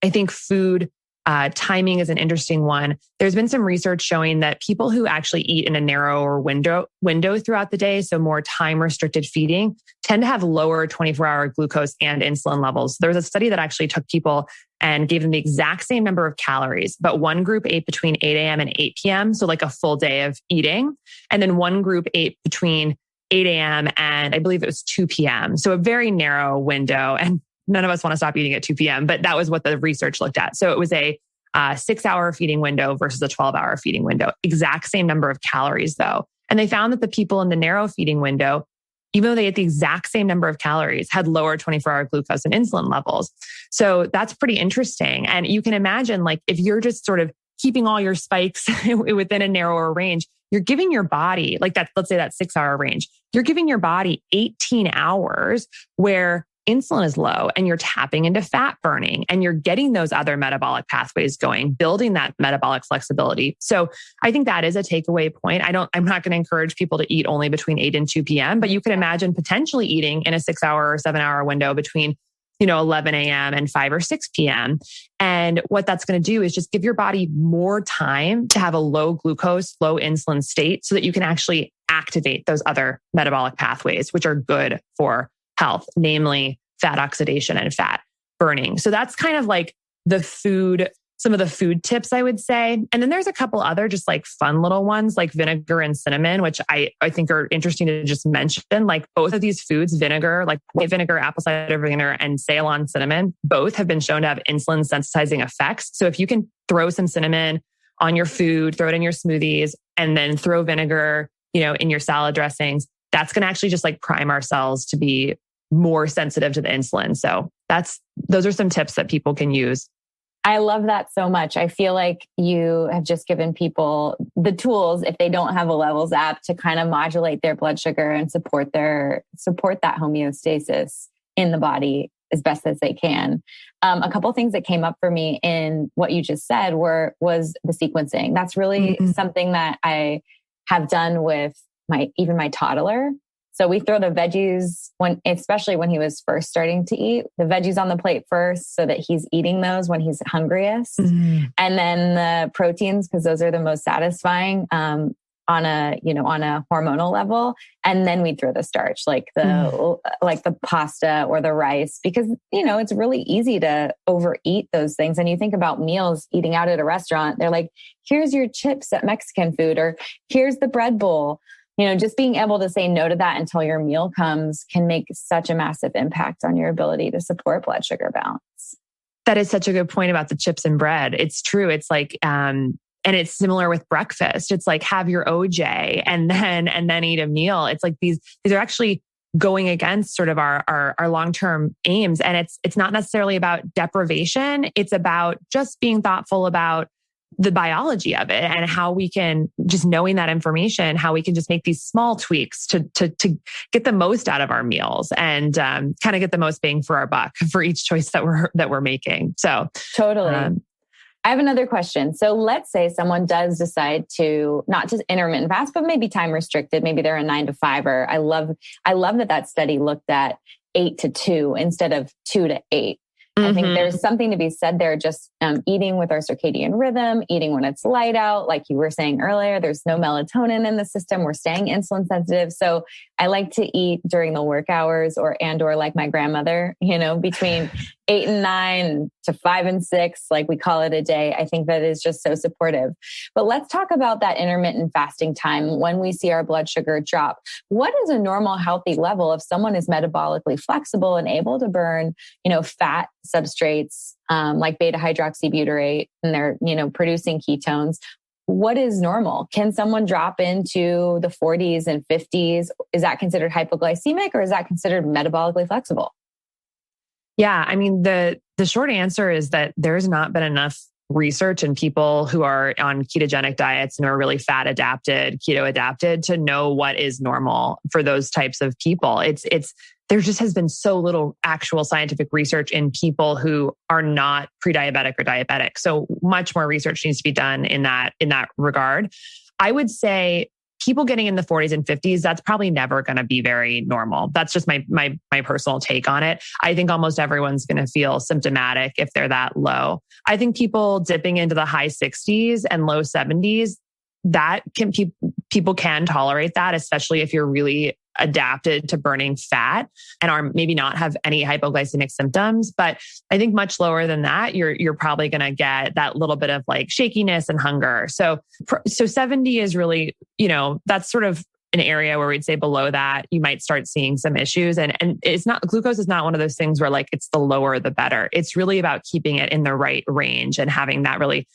I think food timing is an interesting one. There's been some research showing that people who actually eat in a narrower window throughout the day, so more time-restricted feeding, tend to have lower 24-hour glucose and insulin levels. There was a study that actually took people and gave them the exact same number of calories, but one group ate between 8 a.m. and 8 p.m., so like a full day of eating. And then one group ate between 8 a.m. and I believe it was 2 p.m., so a very narrow window. And none of us want to stop eating at 2 p.m., but that was what the research looked at. So it was a 6-hour feeding window versus a 12-hour feeding window. Exact same number of calories though. And they found that the people in the narrow feeding window, even though they ate the exact same number of calories, had lower 24-hour glucose and insulin levels. So that's pretty interesting. And you can imagine, like, if you're just sort of keeping all your spikes within a narrower range, you're giving your body, like that, let's say that 6-hour range, you're giving your body 18 hours where insulin is low and you're tapping into fat burning and you're getting those other metabolic pathways going, building that metabolic flexibility. So I think that is a takeaway point. I'm not going to encourage people to eat only between 8 and 2 p.m., but you can imagine potentially eating in a 6-hour or 7-hour window between 11 a.m. and 5 or 6 p.m. And what that's going to do is just give your body more time to have a low glucose, low insulin state so that you can actually activate those other metabolic pathways, which are good for health, namely fat oxidation and fat burning. So that's kind of like some of the food tips I would say. And then there's a couple other just like fun little ones like vinegar and cinnamon, which I think are interesting to just mention. Like both of these foods, vinegar, like white vinegar, apple cider vinegar, and Ceylon cinnamon, both have been shown to have insulin sensitizing effects. So if you can throw some cinnamon on your food, throw it in your smoothies, and then throw vinegar, in your salad dressings, that's going to actually just like prime our cells to be more sensitive to the insulin. So those are some tips that people can use.
I love that so much. I feel like you have just given people the tools, if they don't have a Levels app, to kind of modulate their blood sugar and support that homeostasis in the body as best as they can. A couple of things that came up for me in what you just said was the sequencing. That's really something that I have done with my toddler. So we throw the veggies especially when he was first starting to eat, the veggies on the plate first so that he's eating those when he's hungriest. And then the proteins, because those are the most satisfying on a hormonal level. And then we throw the starch, like the pasta or the rice, because, it's really easy to overeat those things. And you think about meals, eating out at a restaurant, they're like, here's your chips at Mexican food, or here's the bread bowl. Just being able to say no to that until your meal comes can make such a massive impact on your ability to support blood sugar balance.
That is such a good point about the chips and bread. It's true. It's like, and it's similar with breakfast. It's like have your OJ and then eat a meal. It's like these are actually going against sort of our long-term aims. And it's not necessarily about deprivation. It's about just being thoughtful about the biology of it and how we can, just knowing that information, how we can just make these small tweaks to get the most out of our meals and kind of get the most bang for our buck for each choice that we're making. So
totally. I have another question. So let's say someone does decide to not just intermittent fast, but maybe time restricted. Maybe they're a 9 to 5er. I love that study looked at 8 to 2 instead of 2 to 8. I think there's something to be said there, just eating with our circadian rhythm, eating when it's light out. Like you were saying earlier, there's no melatonin in the system. We're staying insulin sensitive. So I like to eat during the work hours or like my grandmother, between 8 and 9 to 5 and 6, like we call it a day. I think that is just so supportive. But let's talk about that intermittent fasting time when we see our blood sugar drop. What is a normal healthy level if someone is metabolically flexible and able to burn, fat substrates like beta hydroxybutyrate, and they're, producing ketones? What is normal? Can someone drop into the 40s and 50s? Is that considered hypoglycemic or is that considered metabolically flexible?
Yeah, I mean, the short answer is that there's not been enough research in people who are on ketogenic diets and are really fat adapted, keto adapted, to know what is normal for those types of people. There just has been so little actual scientific research in people who are not pre-diabetic or diabetic. So much more research needs to be done in that regard. I would say people getting in the 40s and 50s, that's probably never going to be very normal. That's just my personal take on it. I think almost everyone's going to feel symptomatic if they're that low. I think people dipping into the high 60s and low 70s, people can tolerate that, especially if you're really adapted to burning fat and are maybe not have any hypoglycemic symptoms. But I think much lower than that, you're probably going to get that little bit of like shakiness and hunger. So 70 is really, that's sort of an area where we'd say below that, you might start seeing some issues. And glucose is not one of those things where like it's the lower, the better. It's really about keeping it in the right range and having that really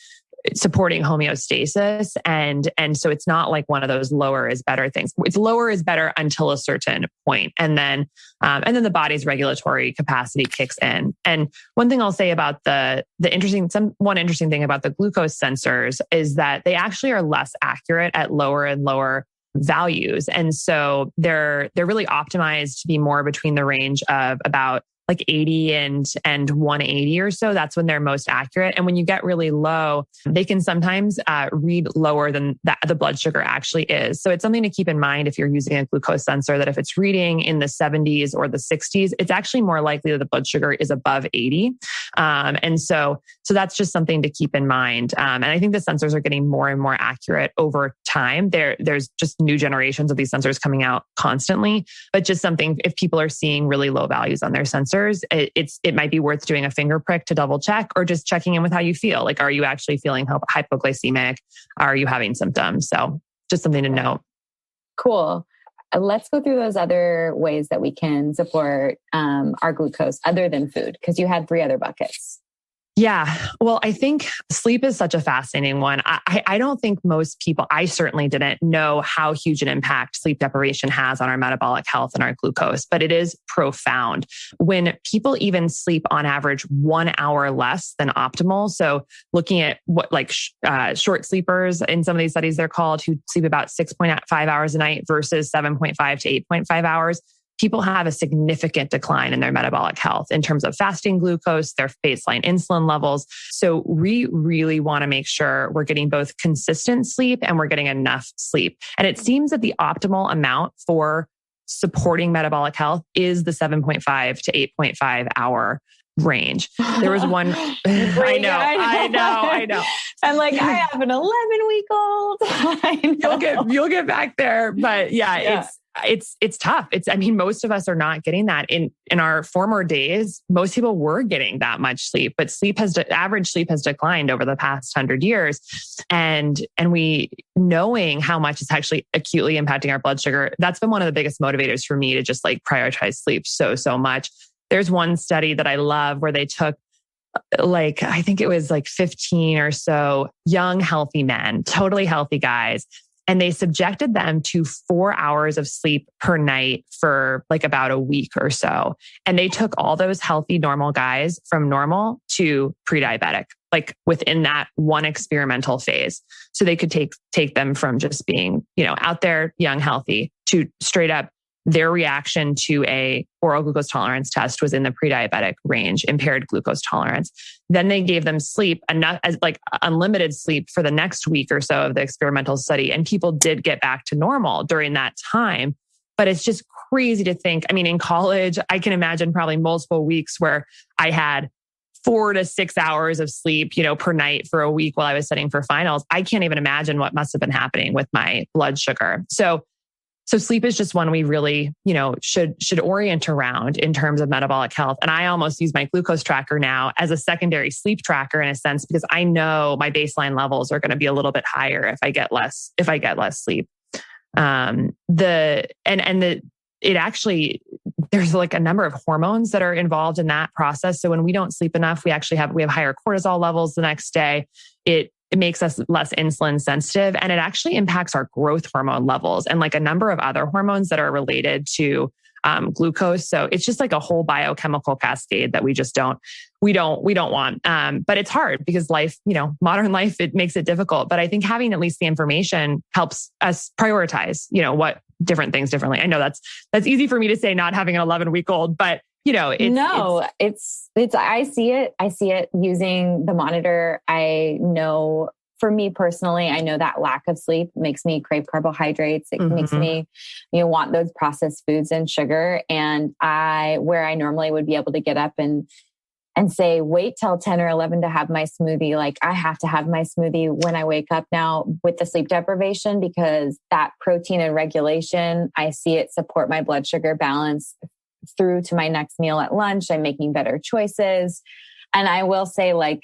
supporting homeostasis. And so it's not like one of those lower is better things. It's lower is better until a certain point. And then the body's regulatory capacity kicks in. And one thing I'll say about one interesting thing about the glucose sensors is that they actually are less accurate at lower and lower values. And so they're really optimized to be more between the range of about like 80 and 180 or so. That's when they're most accurate. And when you get really low, they can sometimes read lower than the blood sugar actually is. So it's something to keep in mind if you're using a glucose sensor, that if it's reading in the 70s or the 60s, it's actually more likely that the blood sugar is above 80. And so that's just something to keep in mind. And I think the sensors are getting more and more accurate over time. There's just new generations of these sensors coming out constantly, but just something, if people are seeing really low values on their sensors, it might be worth doing a finger prick to double check, or just checking in with how you feel. Like, are you actually feeling hypoglycemic? Are you having symptoms? So just something to note.
Cool. Let's go through those other ways that we can support our glucose other than food, because you had 3 other buckets.
Yeah. Well, I think sleep is such a fascinating one. I don't think most people, I certainly didn't know how huge an impact sleep deprivation has on our metabolic health and our glucose, but it is profound. When people even sleep on average 1 hour less than optimal. So looking at what short sleepers in some of these studies, they're called, who sleep about 6.5 hours a night versus 7.5 to 8.5 hours. People have a significant decline in their metabolic health in terms of fasting glucose, their baseline insulin levels. So we really want to make sure we're getting both consistent sleep and we're getting enough sleep. And it seems that the optimal amount for supporting metabolic health is the 7.5 to 8.5 hour range. There was one. I know.
I'm like, I have an 11-week-old.
You'll get back there, but yeah. It's tough. Most of us are not getting that. In our former days, most people were getting that much sleep, but average sleep has declined over the past 100 years. And we, knowing how much it's actually acutely impacting our blood sugar, that's been one of the biggest motivators for me to just like prioritize sleep so much. There's one study that I love where they took I think it was 15 or so young, healthy men, totally healthy guys. And they subjected them to 4 hours of sleep per night for about a week or so. And they took all those healthy, normal guys from normal to pre-diabetic, within that one experimental phase. So they could take them from just being, out there, young, healthy, to straight up their reaction to a oral glucose tolerance test was in the pre-diabetic range, impaired glucose tolerance. Then they gave them sleep, enough as like unlimited sleep for the next week or so of the experimental study. And people did get back to normal during that time. But it's just crazy to think. I mean, in college, I can imagine probably multiple weeks where I had 4 to 6 hours of sleep, per night for a week while I was studying for finals. I can't even imagine what must have been happening with my blood sugar. So sleep is just one we really, should orient around in terms of metabolic health. And I almost use my glucose tracker now as a secondary sleep tracker in a sense, because I know my baseline levels are going to be a little bit higher if I get less sleep. There's like a number of hormones that are involved in that process. So when we don't sleep enough, we have higher cortisol levels the next day. It makes us less insulin sensitive, and it actually impacts our growth hormone levels and like a number of other hormones that are related to glucose. So it's just like a whole biochemical cascade that we don't want. But it's hard because life, modern life, it makes it difficult. But I think having at least the information helps us prioritize, what different things differently. I know that's easy for me to say, not having an 11-week-old, but I see it using the monitor. I know for me personally, I know that lack of sleep makes me crave carbohydrates. It makes me, want those processed foods and sugar. And where I normally would be able to get up and say, wait till 10 or 11 to have my smoothie. Like I have to have my smoothie when I wake up now with the sleep deprivation, because that protein and regulation, I see it support my blood sugar balance through to my next meal at lunch. I'm making better choices. And I will say, like,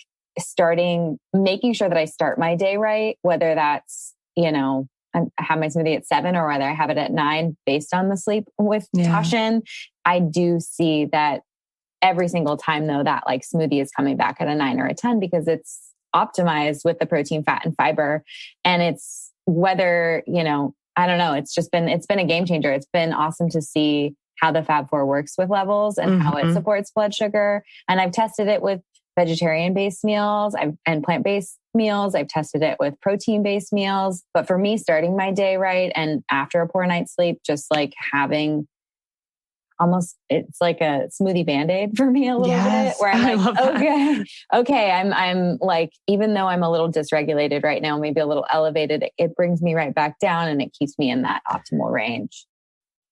making sure that I start my day right, whether that's, I have my smoothie at 7 or whether I have it at 9 based on the sleep with Tashin. I do see that every single time though, that like smoothie is coming back at a 9 or a 10 because it's optimized with the protein, fat, and fiber. And it's whether, I don't know, it's been a game changer. It's been awesome to see how the Fab4 works with levels and how it supports blood sugar. And I've tested it with vegetarian-based meals and plant-based meals. I've tested it with protein-based meals. But for me, starting my day right and after a poor night's sleep, just like having it's like a smoothie Band-Aid for me a little bit, where I'm like, okay, I'm like, even though I'm a little dysregulated right now, maybe a little elevated, it brings me right back down and it keeps me in that optimal range.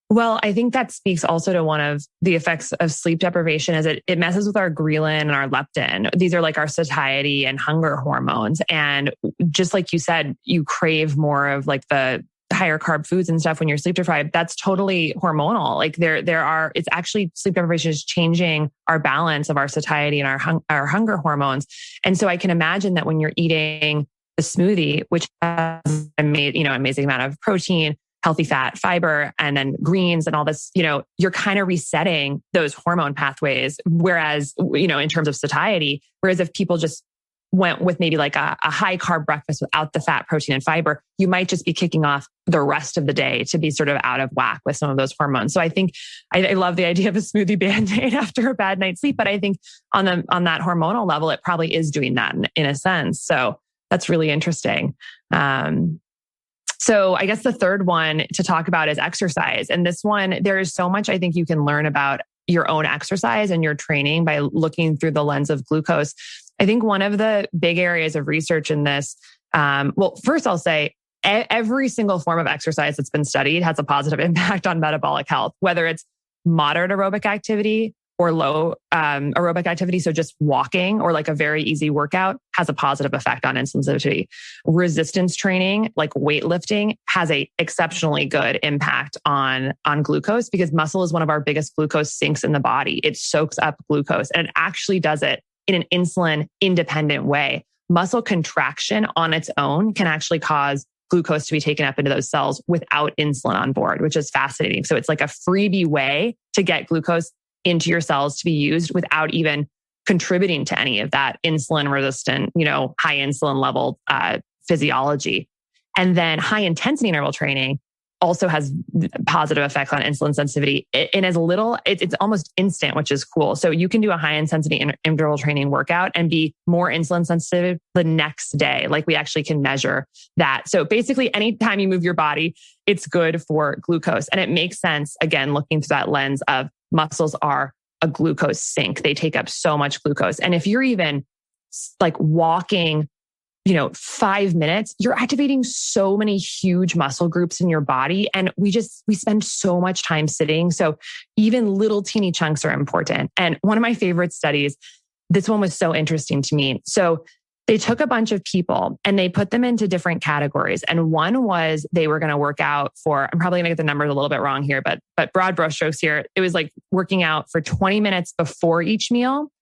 Well, I think that speaks also to one of the effects of sleep deprivation is it messes with our ghrelin and our leptin. These are like our satiety and hunger hormones. And just like you said, you crave more of like the higher carb foods and stuff when you're sleep deprived. That's totally hormonal. Like it's actually sleep deprivation is changing our balance of our satiety and our hunger hormones. And so I can imagine that when you're eating a smoothie, which has amazing amount of protein, healthy fat, fiber, and then greens and all this, you're kind of resetting those hormone pathways. Whereas, in terms of satiety, whereas if people just went with maybe like a high carb breakfast without the fat, protein, and fiber, you might just be kicking off the rest of the day to be sort of out of whack with some of those hormones. So I think I love the idea of a smoothie Band-Aid after a bad night's sleep, but I think on that hormonal level, it probably is doing that in a sense. So that's really interesting. So I guess the third one to talk about is exercise. And this one, there is so much I think you can learn about your own exercise and your training by looking through the lens of glucose. I think one of the big areas of research in this, first I'll say every single form of exercise that's been studied has a positive impact on metabolic health, whether it's moderate aerobic activity or low aerobic activity. So just walking or like a very easy workout has a positive effect on insulin sensitivity. Resistance training, like weightlifting, has a exceptionally good impact on glucose because muscle is one of our biggest glucose sinks in the body. It soaks up glucose and it actually does it in an insulin independent way. Muscle contraction on its own can actually cause glucose to be taken up into those cells without insulin on board, which is fascinating. So it's like a freebie way to get glucose into your cells to be used without even contributing to any of that insulin resistant, high insulin level physiology. And then high intensity interval training also has positive effects on insulin sensitivity in as little, it's almost instant, which is cool. So you can do a high intensity interval training workout and be more insulin sensitive the next day. Like we actually can measure that. So basically anytime you move your body, it's good for glucose. And it makes sense, again, looking through that lens of muscles are a glucose sink. They take up so much glucose. And if you're even like walking 5 minutes, you're activating so many huge muscle groups in your body. And we spend so much time sitting. So even little teeny chunks are important. And one of my favorite studies, this one was so interesting to me. So they took a bunch of people and they put them into different categories. And one was they were going to work out for, I'm probably going to get the numbers a little bit wrong here, but broad brushstrokes here. It was like working out for 20 minutes before each meal,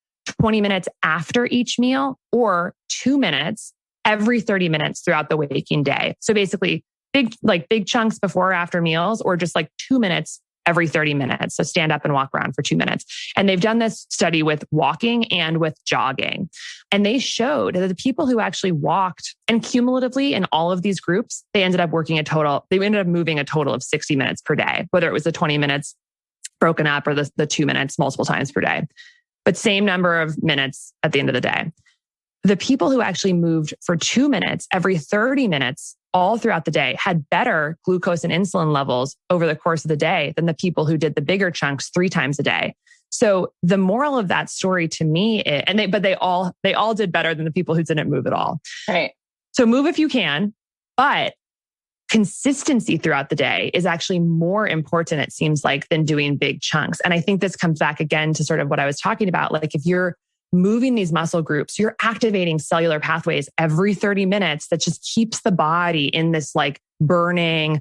20 minutes after each meal, or 2 minutes every 30 minutes throughout the waking day. So basically big chunks before or after meals, or just like 2 minutes every 30 minutes. So stand up and walk around for 2 minutes. And they've done this study with walking and with jogging. And they showed that the people who actually walked, and cumulatively in all of these groups, they ended up moving a total of 60 minutes per day, whether it was the 20 minutes broken up or the 2 minutes multiple times per day, but same number of minutes at the end of the day. The people who actually moved for 2 minutes every 30 minutes all throughout the day had better glucose and insulin levels over the course of the day than the people who did the bigger chunks 3 times a day. So the moral of that story to me, they all did better than the people who didn't move at all.
Right.
So move if you can, but consistency throughout the day is actually more important, it seems like, than doing big chunks. And I think this comes back again to sort of what I was talking about. Like if you're moving these muscle groups, you're activating cellular pathways every 30 minutes that just keeps the body in this like burning,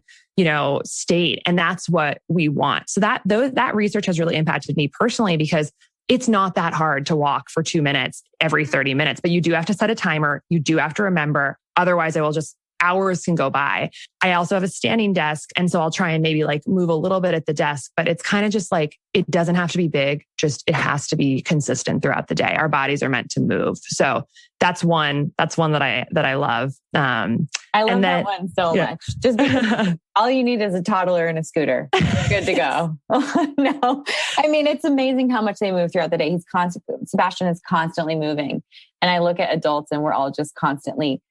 state. And that's what we want. So that research has really impacted me personally, because it's not that hard to walk for 2 minutes every 30 minutes, but you do have to set a timer. You do have to remember. Otherwise, hours can go by. I also have a standing desk. And so I'll try and maybe like move a little bit at the desk, but it's kind of just like, it doesn't have to be big. Just, it has to be consistent throughout the day. Our bodies are meant to move. So that's one that I love.
I love that one so much. Just because all you need is a toddler and a scooter. Good to go. No, I mean, it's amazing how much they move throughout the day. Sebastian is constantly moving. And I look at adults and we're all just constantly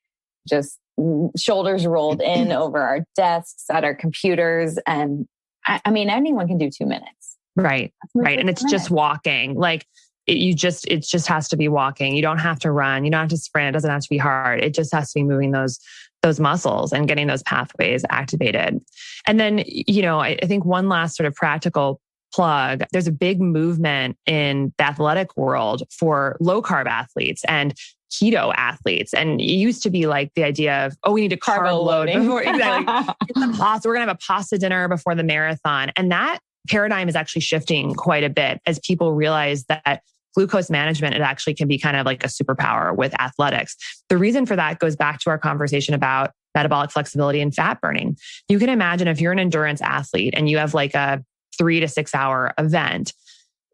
shoulders rolled in over our desks at our computers. And I mean, anyone can do 2 minutes.
Right. Right. And it's just walking. Like it just has to be walking. You don't have to run. You don't have to sprint. It doesn't have to be hard. It just has to be moving those muscles and getting those pathways activated. And then, I think one last sort of practical plug, there's a big movement in the athletic world for low carb athletes and keto athletes. And it used to be like the idea of, we need to carb load before. Exactly. We're going to have a pasta dinner before the marathon. And that paradigm is actually shifting quite a bit as people realize that glucose management, it actually can be kind of like a superpower with athletics. The reason for that goes back to our conversation about metabolic flexibility and fat burning. You can imagine if you're an endurance athlete and you have like a 3 to 6 hour event,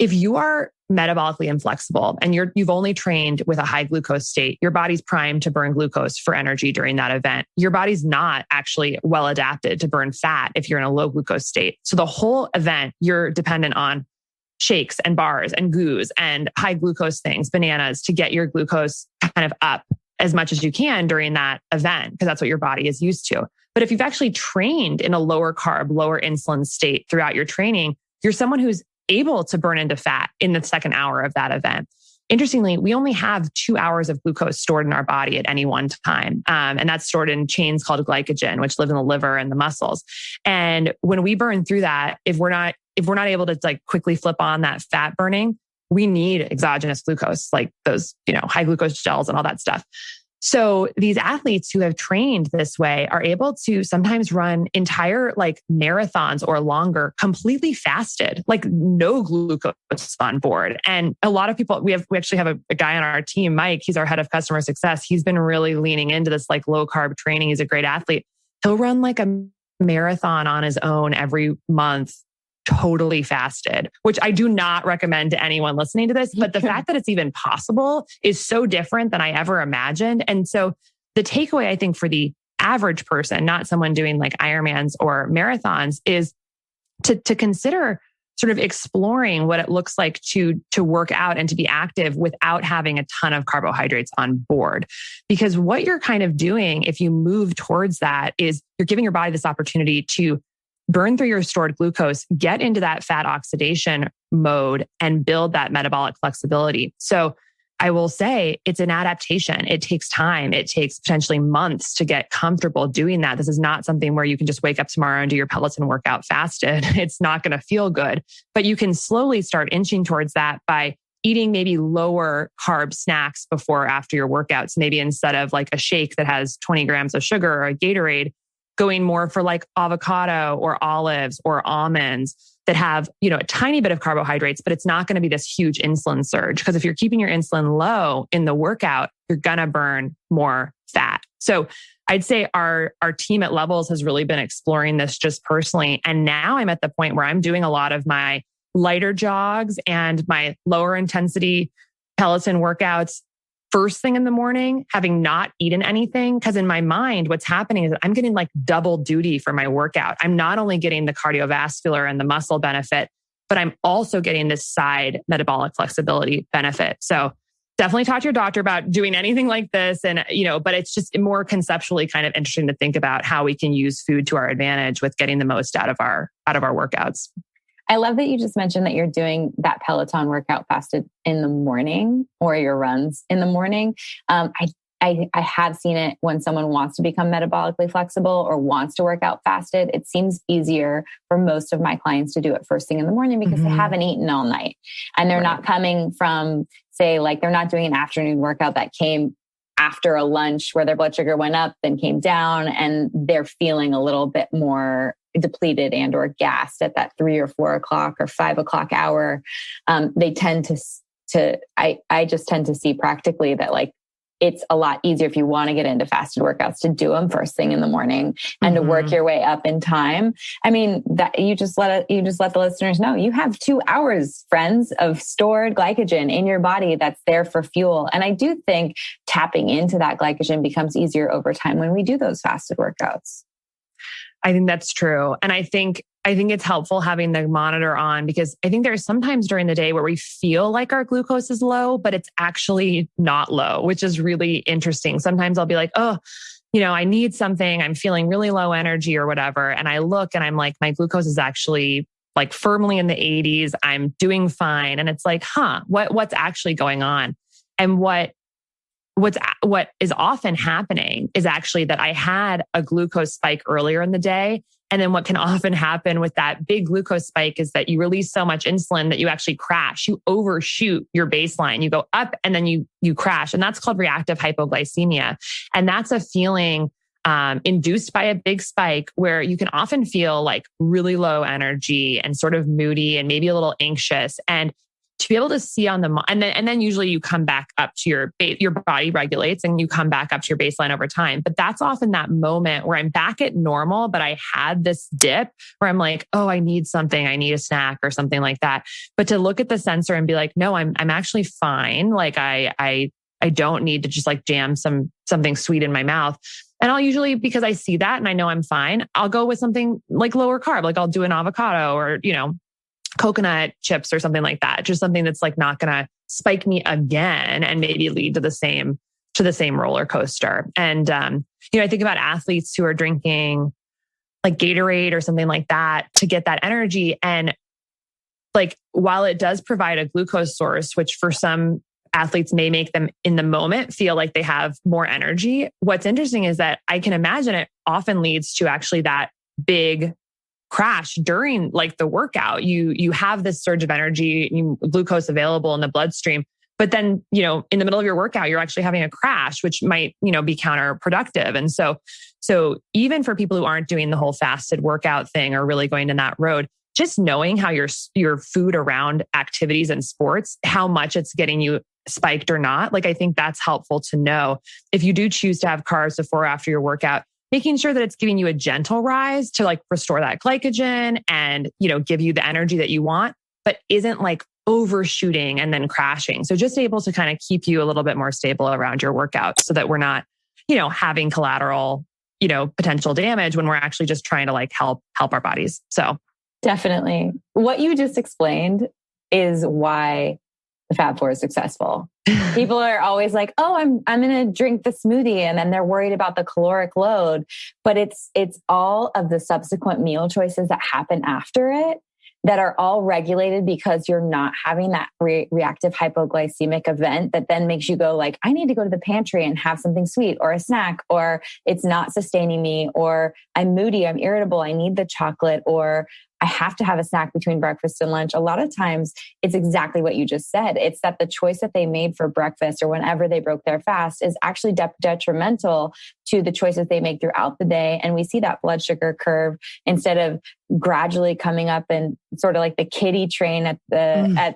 if you are metabolically inflexible and you've only trained with a high glucose state, your body's primed to burn glucose for energy during that event. Your body's not actually well adapted to burn fat if you're in a low glucose state. So the whole event, you're dependent on shakes and bars and goos and high glucose things, bananas, to get your glucose kind of up as much as you can during that event, because that's what your body is used to. But if you've actually trained in a lower carb, lower insulin state throughout your training, you're someone who's able to burn into fat in the second hour of that event. Interestingly, we only have 2 hours of glucose stored in our body at any one time. And that's stored in chains called glycogen, which live in the liver and the muscles. And when we burn through that, if we're not able to like quickly flip on that fat burning, we need exogenous glucose, like those, high glucose gels and all that stuff. So these athletes who have trained this way are able to sometimes run entire like marathons or longer, completely fasted, like no glucose on board. And a lot of people, we actually have a guy on our team, Mike, he's our head of customer success. He's been really leaning into this like low carb training. He's a great athlete. He'll run like a marathon on his own every month, totally fasted, which I do not recommend to anyone listening to this. But the fact that it's even possible is so different than I ever imagined. And so the takeaway, I think, for the average person, not someone doing like Ironmans or marathons, is to consider sort of exploring what it looks like to work out and to be active without having a ton of carbohydrates on board. Because what you're kind of doing, if you move towards that, is you're giving your body this opportunity to burn through your stored glucose, get into that fat oxidation mode, and build that metabolic flexibility. So I will say it's an adaptation. It takes time. It takes potentially months to get comfortable doing that. This is not something where you can just wake up tomorrow and do your Peloton workout fasted. It's not going to feel good, but you can slowly start inching towards that by eating maybe lower carb snacks before or after your workouts. Maybe instead of like a shake that has 20 grams of sugar or a Gatorade, going more for like avocado or olives or almonds that have, a tiny bit of carbohydrates, but it's not going to be this huge insulin surge. Because if you're keeping your insulin low in the workout, you're going to burn more fat. So I'd say our team at Levels has really been exploring this just personally. And now I'm at the point where I'm doing a lot of my lighter jogs and my lower intensity Peloton workouts first thing in the morning, having not eaten anything. Because in my mind, what's happening is that I'm getting like double duty for my workout. I'm not only getting the cardiovascular and the muscle benefit, but I'm also getting this side metabolic flexibility benefit. So definitely talk to your doctor about doing anything like this. And, but it's just more conceptually kind of interesting to think about how we can use food to our advantage with getting the most out of our workouts.
I love that you just mentioned that you're doing that Peloton workout fasted in the morning, or your runs in the morning. I have seen it when someone wants to become metabolically flexible or wants to work out fasted. It seems easier for most of my clients to do it first thing in the morning because they haven't eaten all night, and they're not coming from, say, like they're not doing an afternoon workout that came after a lunch where their blood sugar went up, then came down, and they're feeling a little bit more depleted and or gassed at that 3 or 4 o'clock or 5 o'clock hour. They tend I just tend to see practically that like it's a lot easier if you want to get into fasted workouts to do them first thing in the morning and to work your way up in time. I mean, that you just let the listeners know you have 2 hours, friends, of stored glycogen in your body that's there for fuel. And I do think tapping into that glycogen becomes easier over time when we do those fasted workouts.
I think that's true. And I think it's helpful having the monitor on, because I think there's sometimes during the day where we feel like our glucose is low, but it's actually not low, which is really interesting. Sometimes I'll be like, oh, I need something. I'm feeling really low energy or whatever. And I look and I'm like, my glucose is actually like firmly in the 80s. I'm doing fine. And it's like, what's actually going on? And what is often happening is actually that I had a glucose spike earlier in the day. And then what can often happen with that big glucose spike is that you release so much insulin that you actually crash. You overshoot your baseline. You go up and then you crash. And that's called reactive hypoglycemia. And that's a feeling induced by a big spike where you can often feel like really low energy and sort of moody and maybe a little anxious. And to be able to see on and then usually you come back up to your body regulates and you come back up to your baseline over time. But that's often that moment where I'm back at normal, but I had this dip where I'm like, oh, I need something. I need a snack or something like that. But to look at the sensor and be like, no, I'm actually fine. Like I don't need to just like jam something sweet in my mouth. And I'll usually, because I see that and I know I'm fine, I'll go with something like lower carb. Like I'll do an avocado or, coconut chips or something like that. Just something that's like not going to spike me again and maybe lead to the same roller coaster. And, I think about athletes who are drinking like Gatorade or something like that to get that energy. And like, while it does provide a glucose source, which for some athletes may make them in the moment feel like they have more energy, what's interesting is that I can imagine it often leads to actually that big crash during like the workout. You have this surge of energy, glucose available in the bloodstream, but then, in the middle of your workout, you're actually having a crash, which might, be counterproductive. And so even for people who aren't doing the whole fasted workout thing or really going down that road, just knowing how your food around activities and sports, how much it's getting you spiked or not. Like, I think that's helpful to know. If you do choose to have carbs before or after your workout, making sure that it's giving you a gentle rise to like restore that glycogen and, give you the energy that you want, but isn't like overshooting and then crashing. So just able to kind of keep you a little bit more stable around your workout so that we're not, having collateral, potential damage when we're actually just trying to like help our bodies. So
definitely. What you just explained is why the Fab Four is successful. People are always like, "Oh, I'm going to drink the smoothie," and then they're worried about the caloric load. But it's all of the subsequent meal choices that happen after it that are all regulated because you're not having that reactive hypoglycemic event that then makes you go like, I need to go to the pantry and have something sweet or a snack, or it's not sustaining me, or I'm moody, I'm irritable, I need the chocolate, or I have to have a snack between breakfast and lunch. A lot of times it's exactly what you just said. It's that the choice that they made for breakfast or whenever they broke their fast is actually detrimental to the choices they make throughout the day. And we see that blood sugar curve instead of gradually coming up and sort of like the kiddie train at the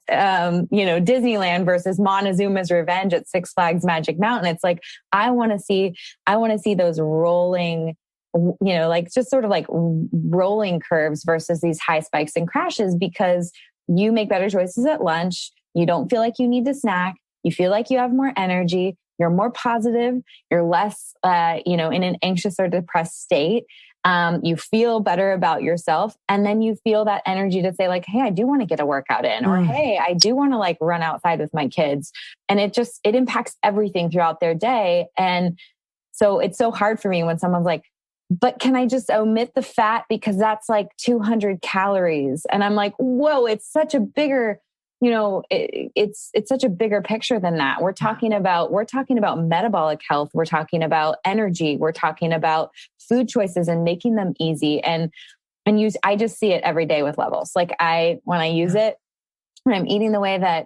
Disneyland versus Montezuma's Revenge at Six Flags Magic Mountain. It's like I want to see those rolling, like just sort of like rolling curves versus these high spikes and crashes, because you make better choices at lunch. You don't feel like you need to snack. You feel like you have more energy. You're more positive. You're less, in an anxious or depressed state. You feel better about yourself. And then you feel that energy to say like, hey, I do want to get a workout in, or hey, I do want to like run outside with my kids. And it impacts everything throughout their day. And so it's so hard for me when someone's like, but can I just omit the fat because that's like 200 calories? And I'm like, whoa, it's such a bigger, it's such a bigger picture than that. We're talking about metabolic health. We're talking about energy. We're talking about food choices and making them easy. And I just see it every day with levels. Like when I use it, when I'm eating the way that,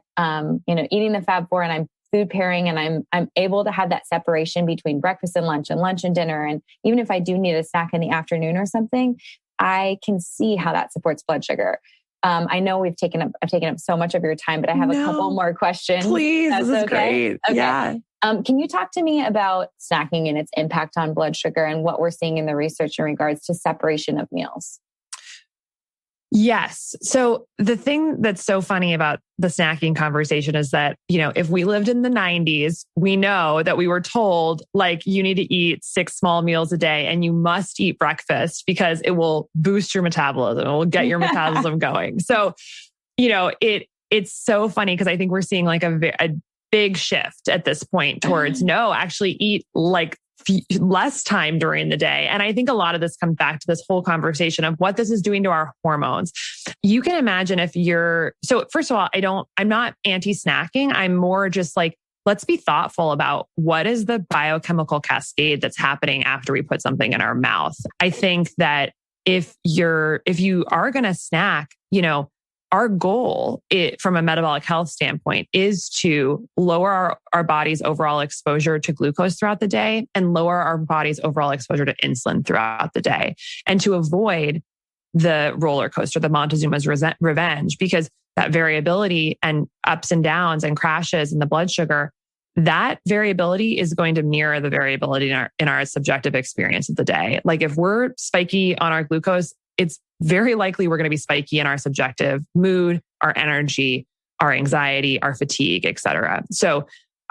eating the Fab Four, and I'm food pairing, and I'm able to have that separation between breakfast and lunch and dinner. And even if I do need a snack in the afternoon or something, I can see how that supports blood sugar. I know I've taken up so much of your time, but I have a couple more questions.
Please, this is great.
Okay.
Yeah.
Can you talk to me about snacking and its impact on blood sugar and what we're seeing in the research in regards to separation of meals?
Yes. So the thing that's so funny about the snacking conversation is that, if we lived in the 90s, we know that we were told like you need to eat 6 small meals a day and you must eat breakfast because it will boost your metabolism. It will get your metabolism going. So, it's so funny because I think we're seeing like a big shift at this point towards no, actually eat like less time during the day. And I think a lot of this comes back to this whole conversation of what this is doing to our hormones. You can imagine so first of all, I'm not anti-snacking. I'm more just like, let's be thoughtful about what is the biochemical cascade that's happening after we put something in our mouth. I think that if you are going to snack, our goal from a metabolic health standpoint is to lower our body's overall exposure to glucose throughout the day and lower our body's overall exposure to insulin throughout the day, and to avoid the roller coaster, the Montezuma's Revenge, because that variability and ups and downs and crashes in the blood sugar, that variability is going to mirror the variability in our subjective experience of the day. Like if we're spiky on our glucose, it's very likely we're going to be spiky in our subjective mood, our energy, our anxiety, our fatigue, et cetera. So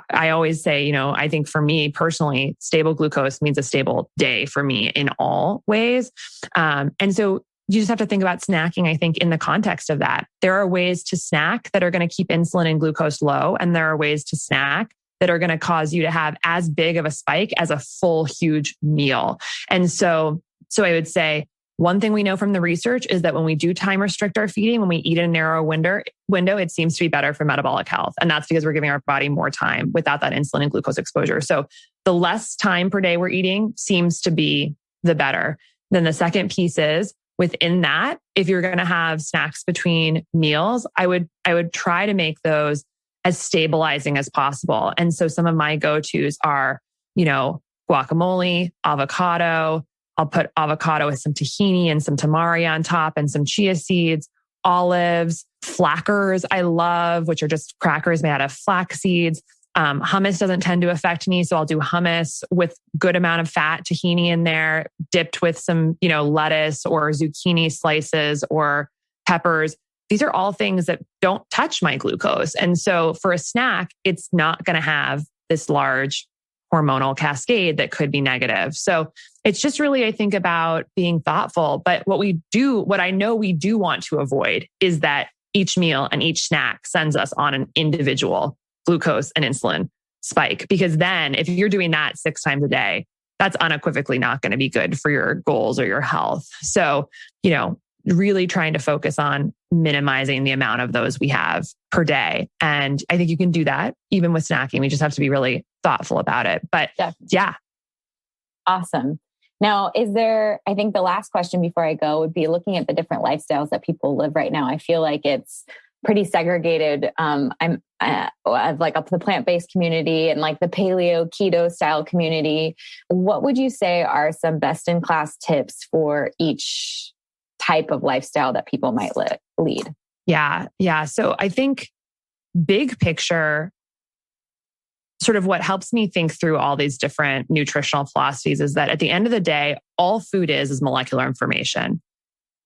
I always say, I think for me personally, stable glucose means a stable day for me in all ways. And so you just have to think about snacking, I think, in the context of that. There are ways to snack that are going to keep insulin and glucose low. And there are ways to snack that are going to cause you to have as big of a spike as a full, huge meal. And so I would say, one thing we know from the research is that when we do time restrict our feeding, when we eat in a narrow window, it seems to be better for metabolic health. And that's because we're giving our body more time without that insulin and glucose exposure. So the less time per day we're eating seems to be the better. Then the second piece is within that, if you're going to have snacks between meals, I would try to make those as stabilizing as possible. And so some of my go-tos are, guacamole, avocado. I'll put avocado with some tahini and some tamari on top and some chia seeds, olives, flackers I love, which are just crackers made out of flax seeds. Hummus doesn't tend to affect me. So I'll do hummus with good amount of fat, tahini in there, dipped with some, lettuce or zucchini slices or peppers. These are all things that don't touch my glucose. And so for a snack, it's not going to have this large hormonal cascade that could be negative. So it's just really, I think, about being thoughtful. But what I know we do want to avoid is that each meal and each snack sends us on an individual glucose and insulin spike. Because then if you're doing that 6 times a day, that's unequivocally not going to be good for your goals or your health. So, really trying to focus on minimizing the amount of those we have per day. And I think you can do that even with snacking. We just have to be really thoughtful about it. But
Definitely.
Yeah.
Awesome. Now, I think the last question before I go would be looking at the different lifestyles that people live right now. I feel like it's pretty segregated. I've like up to the plant-based community and like the paleo keto style community. What would you say are some best in class tips for each type of lifestyle that people might lead?
Yeah. So I think big picture, sort of what helps me think through all these different nutritional philosophies is that at the end of the day, all food is molecular information.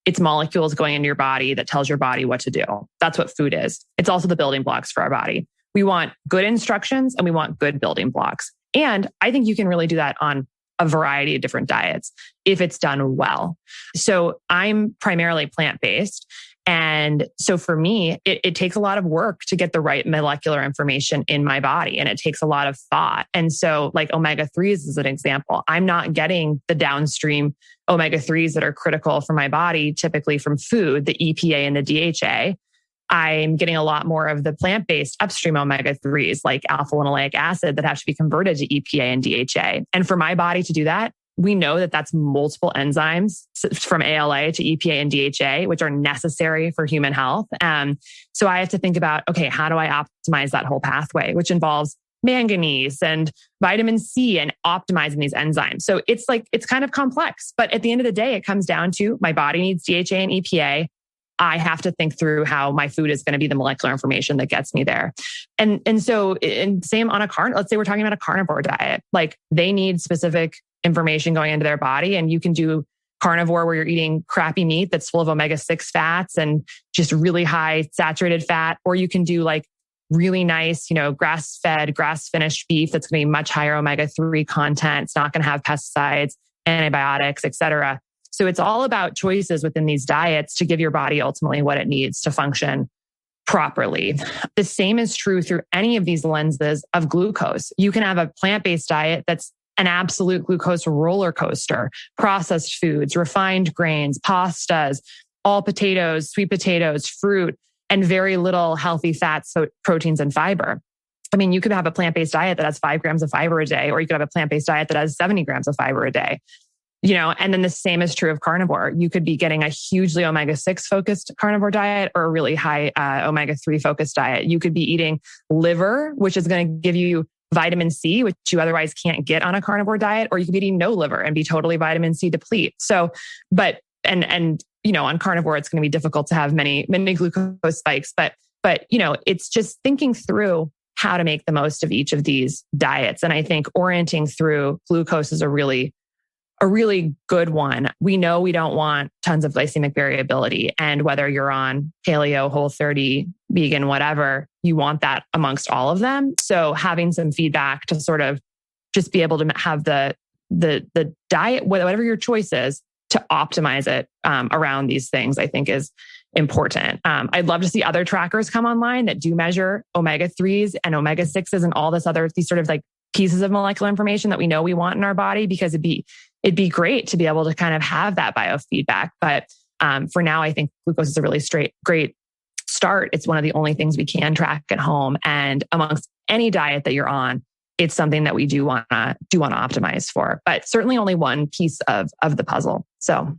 It's molecules going into your body that tells your body what to do. That's what food is. It's also the building blocks for our body. We want good instructions and we want good building blocks. And I think you can really do that on a variety of different diets if it's done well. So I'm primarily plant-based. And so for me, it takes a lot of work to get the right molecular information in my body. And it takes a lot of thought. And so like omega-3s is an example. I'm not getting the downstream omega-3s that are critical for my body, typically from food, the EPA and the DHA. I'm getting a lot more of the plant-based upstream omega-3s like alpha linoleic acid that have to be converted to EPA and DHA. And for my body to do that, we know that that's multiple enzymes from ALA to EPA and DHA, which are necessary for human health. So I have to think about, okay, how do I optimize that whole pathway, which involves manganese and vitamin C and optimizing these enzymes. So it's kind of complex, but at the end of the day, it comes down to my body needs DHA and EPA. I have to think through how my food is going to be the molecular information that gets me there. And same on let's say we're talking about a carnivore diet, like they need specific information going into their body. And you can do carnivore where you're eating crappy meat that's full of omega-6 fats and just really high saturated fat. Or you can do like really nice, grass-fed, grass-finished beef that's going to be much higher omega-3 content. It's not going to have pesticides, antibiotics, et cetera. So it's all about choices within these diets to give your body ultimately what it needs to function properly. The same is true through any of these lenses of glucose. You can have a plant-based diet that's an absolute glucose roller coaster, processed foods, refined grains, pastas, all potatoes, sweet potatoes, fruit, and very little healthy fats, so proteins and fiber. I mean, you could have a plant-based diet that has 5 grams of fiber a day, or you could have a plant-based diet that has 70 grams of fiber a day. And then the same is true of carnivore. You could be getting a hugely omega-6 focused carnivore diet or a really high omega-3 focused diet. You could be eating liver, which is going to give you vitamin C, which you otherwise can't get on a carnivore diet, or you could be eating no liver and be totally vitamin C deplete. So, on carnivore, it's going to be difficult to have many glucose spikes, but it's just thinking through how to make the most of each of these diets. And I think orienting through glucose is a really good one. We know we don't want tons of glycemic variability. And whether you're on paleo, Whole30, vegan, whatever, you want that amongst all of them. So having some feedback to sort of just be able to have the diet, whatever your choice is, to optimize it around these things, I think is important. I'd love to see other trackers come online that do measure omega-3s and omega-6s and all these sort of like pieces of molecular information that we know we want in our body, because it'd be great to be able to kind of have that biofeedback. But for now, I think glucose is a really great start. It's one of the only things we can track at home. And amongst any diet that you're on, it's something that we do want to optimize for, but certainly only one piece of the puzzle. So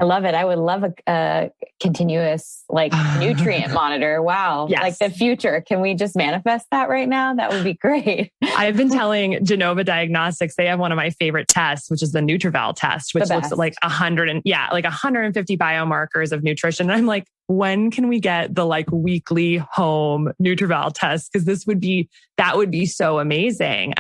I love it. I would love a continuous nutrient monitor. Wow.
Yes.
Like the future. Can we just manifest that right now? That would be great.
I've been telling Genova Diagnostics, they have one of my favorite tests, which is the NutriVal test, which looks at like 150 biomarkers of nutrition. And I'm like, when can we get the weekly home NutriVal test? Because that would be so amazing.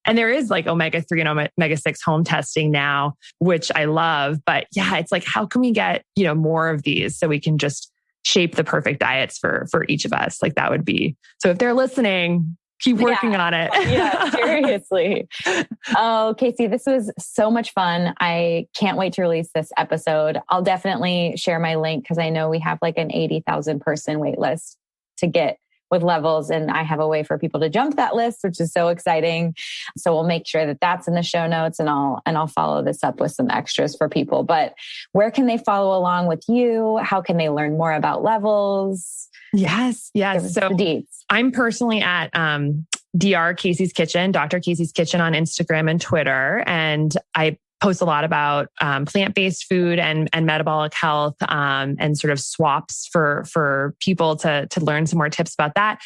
And there is omega-3 and omega-6 home testing now, which I love. But yeah, it's how can we get, more of these so we can just shape the perfect diets for each of us? That would be, so if they're listening, keep working on it.
Yeah, seriously. Oh, Casey, this was so much fun. I can't wait to release this episode. I'll definitely share my link because I know we have like an 80,000 person wait list to get with Levels. And I have a way for people to jump that list, which is so exciting. So we'll make sure that that's in the show notes, and I'll follow this up with some extras for people. But where can they follow along with you? How can they learn more about Levels?
Yes. So I'm personally at Dr. Casey's Kitchen on Instagram and Twitter. And I post a lot about plant-based food and metabolic health and sort of swaps for people to learn some more tips about that.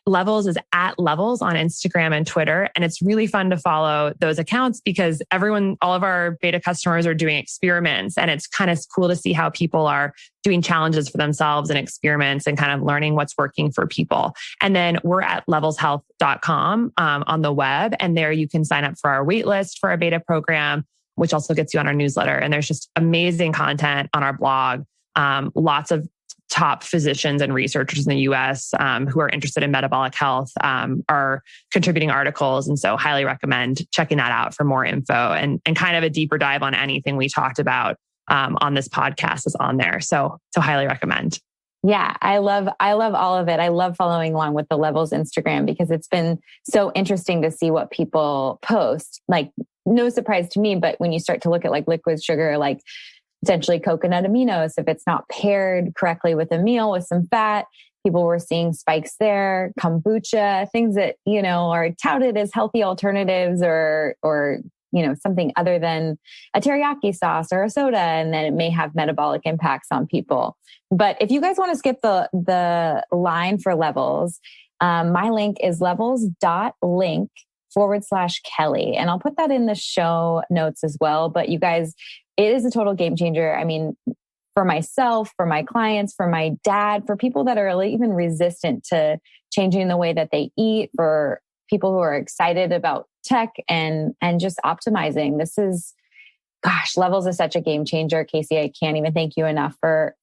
Levels is at Levels on Instagram and Twitter. And it's really fun to follow those accounts because all of our beta customers are doing experiments. And it's kind of cool to see how people are doing challenges for themselves and experiments and kind of learning what's working for people. And then we're at levelshealth.com on the web. And there you can sign up for our wait list for our beta program, which also gets you on our newsletter. And there's just amazing content on our blog. Lots of top physicians and researchers in the US who are interested in metabolic health are contributing articles. And so highly recommend checking that out for more info and kind of a deeper dive on anything we talked about on this podcast is on there. So highly recommend.
Yeah, I love all of it. I love following along with the Levels Instagram because it's been so interesting to see what people post. Like, no surprise to me, but when you start to look at like liquid sugar, like potentially coconut aminos, if it's not paired correctly with a meal with some fat, people were seeing spikes there. Kombucha, things that, are touted as healthy alternatives or something other than a teriyaki sauce or a soda, and then it may have metabolic impacts on people. But if you guys want to skip the line for Levels, my link is levels.link/Kelly. And I'll put that in the show notes as well. But you guys, it is a total game changer. I mean, for myself, for my clients, for my dad, for people that are even resistant to changing the way that they eat, for people who are excited about tech and just optimizing. Levels is such a game changer. Casey, I can't even thank you enough for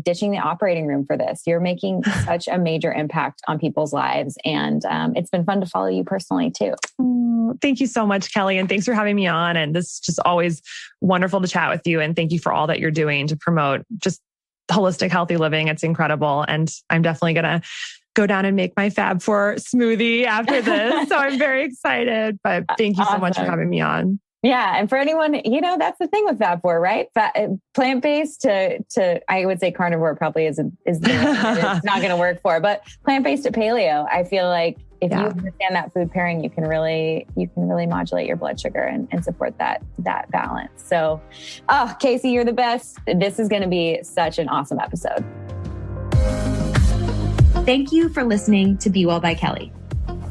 ditching the operating room for this. You're making such a major impact on people's lives. And it's been fun to follow you personally too.
Thank you so much, Kelly. And thanks for having me on. And this is just always wonderful to chat with you. And thank you for all that you're doing to promote just holistic, healthy living. It's incredible. And I'm definitely going to go down and make my Fab 4 smoothie after this. So I'm very excited, but thank you so much for having me on.
Yeah. And for anyone, that's the thing with Fab 4, right? Plant-based to I would say carnivore probably is it's not going to work for, but plant-based to paleo, I feel like if you understand that food pairing, you can really modulate your blood sugar and support that balance. So, Casey, you're the best. This is going to be such an awesome episode.
Thank you for listening to Be Well by Kelly.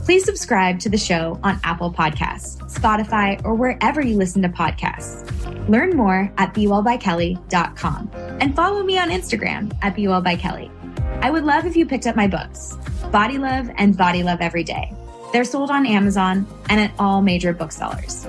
Please subscribe to the show on Apple Podcasts, Spotify, or wherever you listen to podcasts. Learn more at bewellbykelly.com and follow me on Instagram at bewellbykelly. I would love if you picked up my books, Body Love and Body Love Every Day. They're sold on Amazon and at all major booksellers.